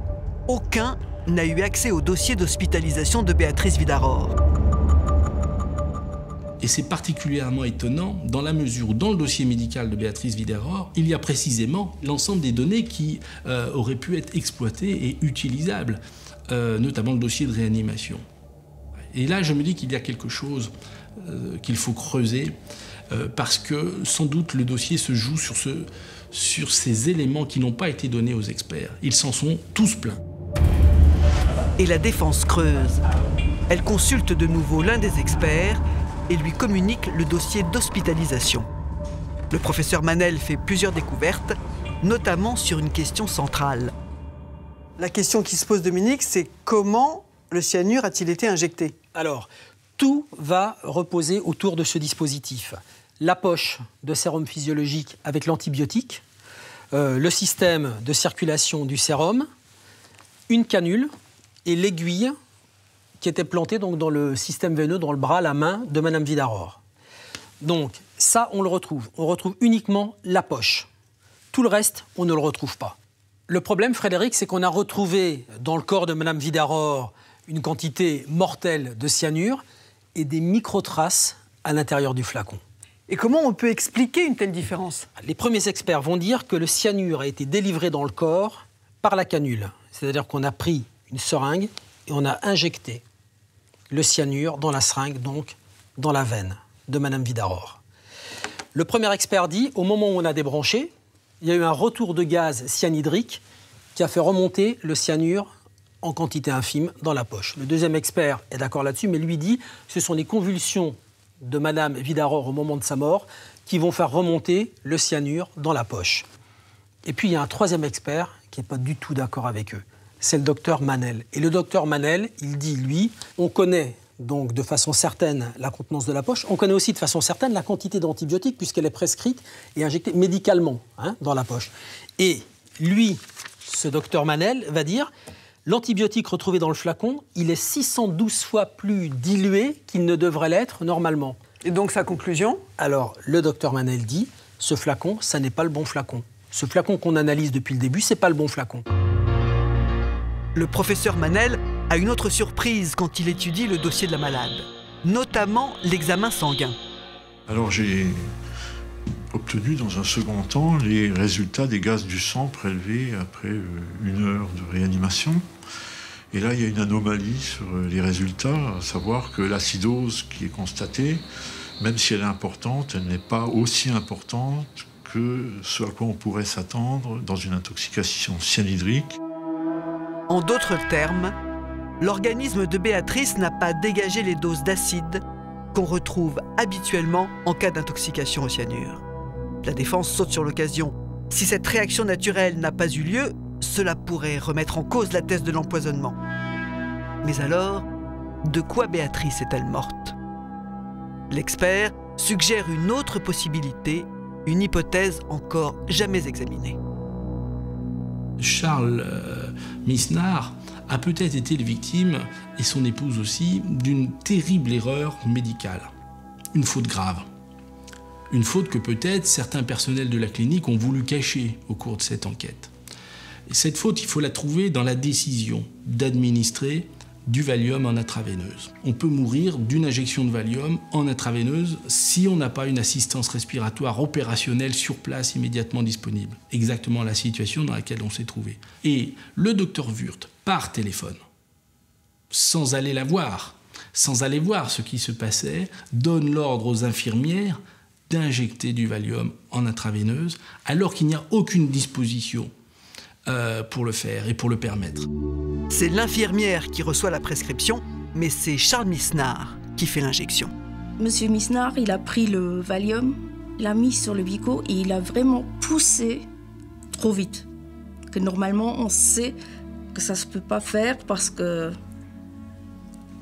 Aucun n'a eu accès au dossier d'hospitalisation de Béatrice Vidaror. Et c'est particulièrement étonnant dans la mesure où dans le dossier médical de Béatrice Vidaror, il y a précisément l'ensemble des données qui auraient pu être exploitées et utilisables, notamment le dossier de réanimation. Et là, je me dis qu'il y a quelque chose qu'il faut creuser, parce que sans doute le dossier se joue sur ces éléments qui n'ont pas été donnés aux experts. Ils s'en sont tous plaints. Et la défense creuse. Elle consulte de nouveau l'un des experts et lui communique le dossier d'hospitalisation. Le professeur Manel fait plusieurs découvertes, notamment sur une question centrale. La question qui se pose, Dominique, c'est comment le cyanure a-t-il été injecté? Alors, tout va reposer autour de ce dispositif. La poche de sérum physiologique avec l'antibiotique, le système de circulation du sérum, une canule et l'aiguille qui était plantée donc, dans le système veineux, dans le bras, la main de Madame Vidaror. Donc ça, on le retrouve. On retrouve uniquement la poche. Tout le reste, on ne le retrouve pas. Le problème, Frédéric, c'est qu'on a retrouvé dans le corps de Madame Vidaror une quantité mortelle de cyanure et des microtraces à l'intérieur du flacon. Et comment on peut expliquer une telle différence? Les premiers experts vont dire que le cyanure a été délivré dans le corps par la canule. C'est-à-dire qu'on a pris une seringue et on a injecté le cyanure dans la seringue, donc dans la veine de Madame Vidaror. Le premier expert dit, au moment où on a débranché, il y a eu un retour de gaz cyanhydrique qui a fait remonter le cyanure en quantité infime dans la poche. Le deuxième expert est d'accord là-dessus, mais lui dit ce sont les convulsions de Madame Vidaror au moment de sa mort qui vont faire remonter le cyanure dans la poche. Et puis il y a un troisième expert qui n'est pas du tout d'accord avec eux. C'est le docteur Manel. Et le docteur Manel, il dit, lui, on connaît donc de façon certaine la contenance de la poche, on connaît aussi de façon certaine la quantité d'antibiotiques puisqu'elle est prescrite et injectée médicalement dans la poche. Et lui, ce docteur Manel, va dire l'antibiotique retrouvé dans le flacon, il est 612 fois plus dilué qu'il ne devrait l'être normalement. Et donc sa conclusion? Alors, le docteur Manel dit, ce flacon, ça n'est pas le bon flacon. Ce flacon qu'on analyse depuis le début, c'est pas le bon flacon. Le professeur Manel a une autre surprise quand il étudie le dossier de la malade, notamment l'examen sanguin. Alors j'ai obtenu dans un second temps les résultats des gaz du sang prélevés après 1 heure de réanimation. Et là, il y a une anomalie sur les résultats, à savoir que l'acidose qui est constatée, même si elle est importante, elle n'est pas aussi importante que ce à quoi on pourrait s'attendre dans une intoxication cyanhydrique. En d'autres termes, l'organisme de Béatrice n'a pas dégagé les doses d'acide qu'on retrouve habituellement en cas d'intoxication au cyanure. La défense saute sur l'occasion. Si cette réaction naturelle n'a pas eu lieu, cela pourrait remettre en cause la thèse de l'empoisonnement. Mais alors, de quoi Béatrice est-elle morte? L'expert suggère une autre possibilité, une hypothèse encore jamais examinée. Charles Misnard a peut-être été la victime, et son épouse aussi, d'une terrible erreur médicale. Une faute grave. Une faute que peut-être certains personnels de la clinique ont voulu cacher au cours de cette enquête. Et cette faute, il faut la trouver dans la décision d'administrer du Valium en intraveineuse. On peut mourir d'une injection de Valium en intraveineuse si on n'a pas une assistance respiratoire opérationnelle sur place immédiatement disponible. Exactement la situation dans laquelle on s'est trouvé. Et le docteur Wurth, par téléphone, sans aller la voir, sans aller voir ce qui se passait, donne l'ordre aux infirmières d'injecter du Valium en intraveineuse alors qu'il n'y a aucune disposition pour le faire et pour le permettre. C'est l'infirmière qui reçoit la prescription, mais c'est Charles Misnard qui fait l'injection. Monsieur Misnard, il a pris le Valium, il l'a mis sur le bico et il a vraiment poussé trop vite. Que normalement, on sait que ça ne se peut pas faire parce que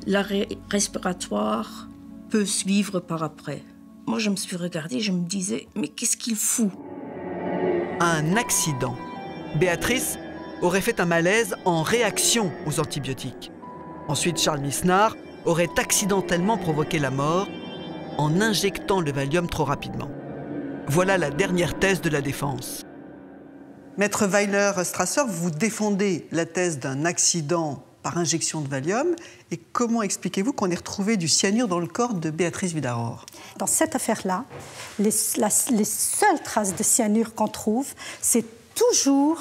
l'arrêt respiratoire peut suivre par après. Moi, je me suis regardée, je me disais, mais qu'est-ce qu'il fout? Un accident. Béatrice aurait fait un malaise en réaction aux antibiotiques. Ensuite, Charles Misnard aurait accidentellement provoqué la mort en injectant le Valium trop rapidement. Voilà la dernière thèse de la défense. Maître Weiler-Strasser, vous défendez la thèse d'un accident par injection de Valium. Et comment expliquez-vous qu'on ait retrouvé du cyanure dans le corps de Béatrice Vidahorre? Dans cette affaire-là, les seules traces de cyanure qu'on trouve, c'est toujours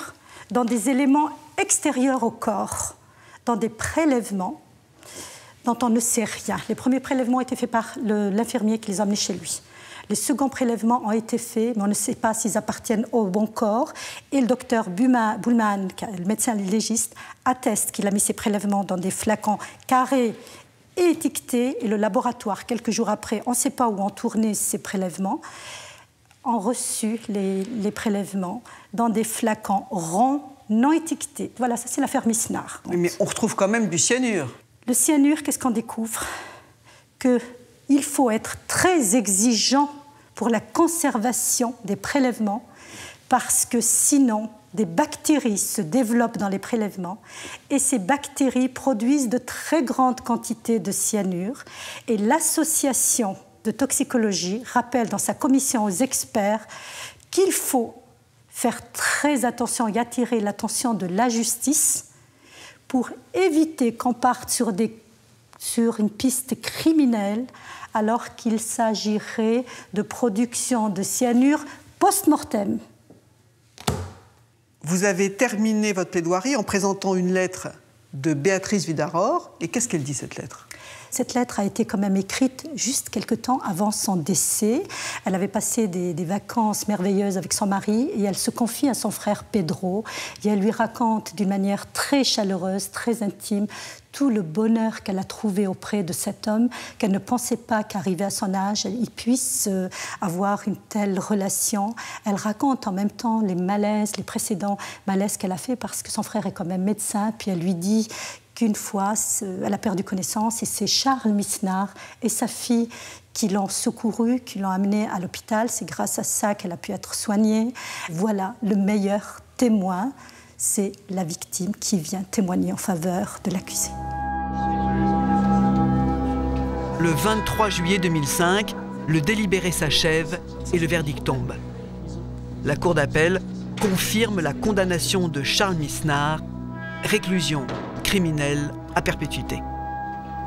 dans des éléments extérieurs au corps, dans des prélèvements dont on ne sait rien. Les premiers prélèvements ont été faits par l'infirmier qui les a amenés chez lui. Les seconds prélèvements ont été faits, mais on ne sait pas s'ils appartiennent au bon corps. Et le docteur Buhlmann, le médecin légiste, atteste qu'il a mis ces prélèvements dans des flacons carrés et étiquetés. Et le laboratoire, quelques jours après, on ne sait pas où ont tourné ces prélèvements, ont reçu les prélèvements dans des flacons ronds, non étiquetés. Voilà, ça c'est l'affaire Misnard. Mais on retrouve quand même du cyanure. Le cyanure, qu'est-ce qu'on découvre? Qu'il faut être très exigeant pour la conservation des prélèvements parce que sinon, des bactéries se développent dans les prélèvements et ces bactéries produisent de très grandes quantités de cyanure. Et l'association de toxicologie rappelle dans sa commission aux experts qu'il faut faire très attention et attirer l'attention de la justice pour éviter qu'on parte sur une piste criminelle alors qu'il s'agirait de production de cyanure post-mortem. Vous avez terminé votre plaidoirie en présentant une lettre de Béatrice Vidahorre. Et qu'est-ce qu'elle dit, cette lettre? Cette lettre a été quand même écrite juste quelque temps avant son décès. Elle avait passé des vacances merveilleuses avec son mari et elle se confie à son frère Pedro. Et elle lui raconte d'une manière très chaleureuse, très intime, tout le bonheur qu'elle a trouvé auprès de cet homme, qu'elle ne pensait pas qu'arrivé à son âge, il puisse avoir une telle relation. Elle raconte en même temps les malaises, les précédents malaises qu'elle a fait parce que son frère est quand même médecin. Puis elle lui dit qu'une fois, elle a perdu connaissance et c'est Charles Misnard et sa fille qui l'ont secourue, qui l'ont amenée à l'hôpital. C'est grâce à ça qu'elle a pu être soignée. Voilà le meilleur témoin. C'est la victime qui vient témoigner en faveur de l'accusé. Le 23 juillet 2005, le délibéré s'achève et le verdict tombe. La Cour d'appel confirme la condamnation de Charles Misnard, réclusion criminelle à perpétuité.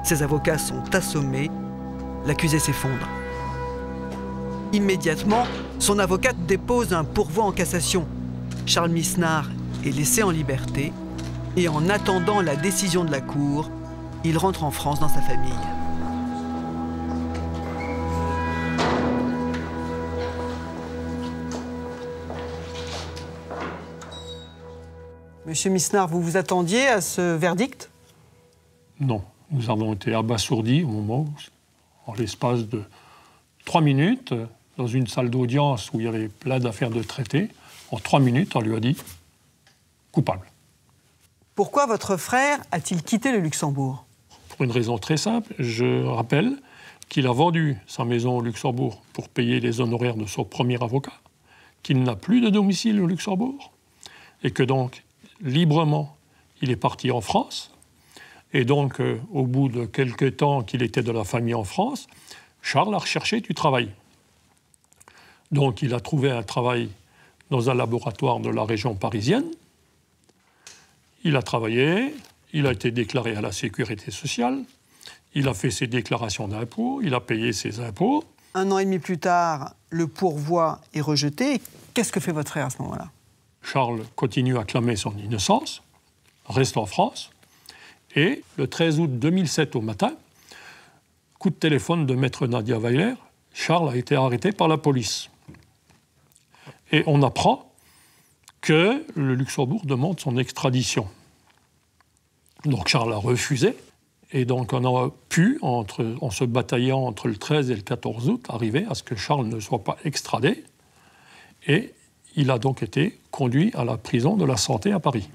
Ses avocats sont assommés, l'accusé s'effondre. Immédiatement, son avocate dépose un pourvoi en cassation. Charles Misnard est laissé en liberté et en attendant la décision de la Cour, il rentre en France dans sa famille. Monsieur Misnard, vous vous attendiez à ce verdict? Non. Nous avons été abasourdis au moment où En l'espace de 3 minutes, dans une salle d'audience où il y avait plein d'affaires de traiter, en 3 minutes, on lui a dit « coupable ». Pourquoi votre frère a-t-il quitté le Luxembourg? Pour une raison très simple, je rappelle qu'il a vendu sa maison au Luxembourg pour payer les honoraires de son premier avocat, qu'il n'a plus de domicile au Luxembourg, et que donc, librement, il est parti en France. Et donc, au bout de quelques temps qu'il était de la famille en France, Charles a recherché du travail. Donc, il a trouvé un travail dans un laboratoire de la région parisienne. Il a travaillé, il a été déclaré à la sécurité sociale, il a fait ses déclarations d'impôts, il a payé ses impôts. 1 an et demi plus tard, le pourvoi est rejeté. Qu'est-ce que fait votre frère à ce moment-là? Charles continue à clamer son innocence, reste en France, et le 13 août 2007 au matin, coup de téléphone de maître Nadia Weiler, Charles a été arrêté par la police. Et on apprend que le Luxembourg demande son extradition. Donc Charles a refusé, et donc on a pu, en se bataillant entre le 13 et le 14 août, arriver à ce que Charles ne soit pas extradé, et il a donc été conduit à la prison de la Santé à Paris.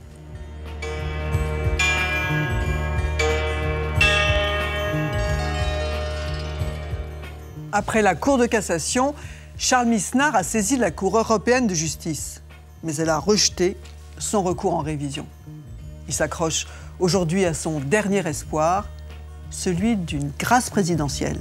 Après la Cour de cassation, Charles Misnar a saisi la Cour européenne de justice. Mais elle a rejeté son recours en révision. Il s'accroche aujourd'hui à son dernier espoir, celui d'une grâce présidentielle.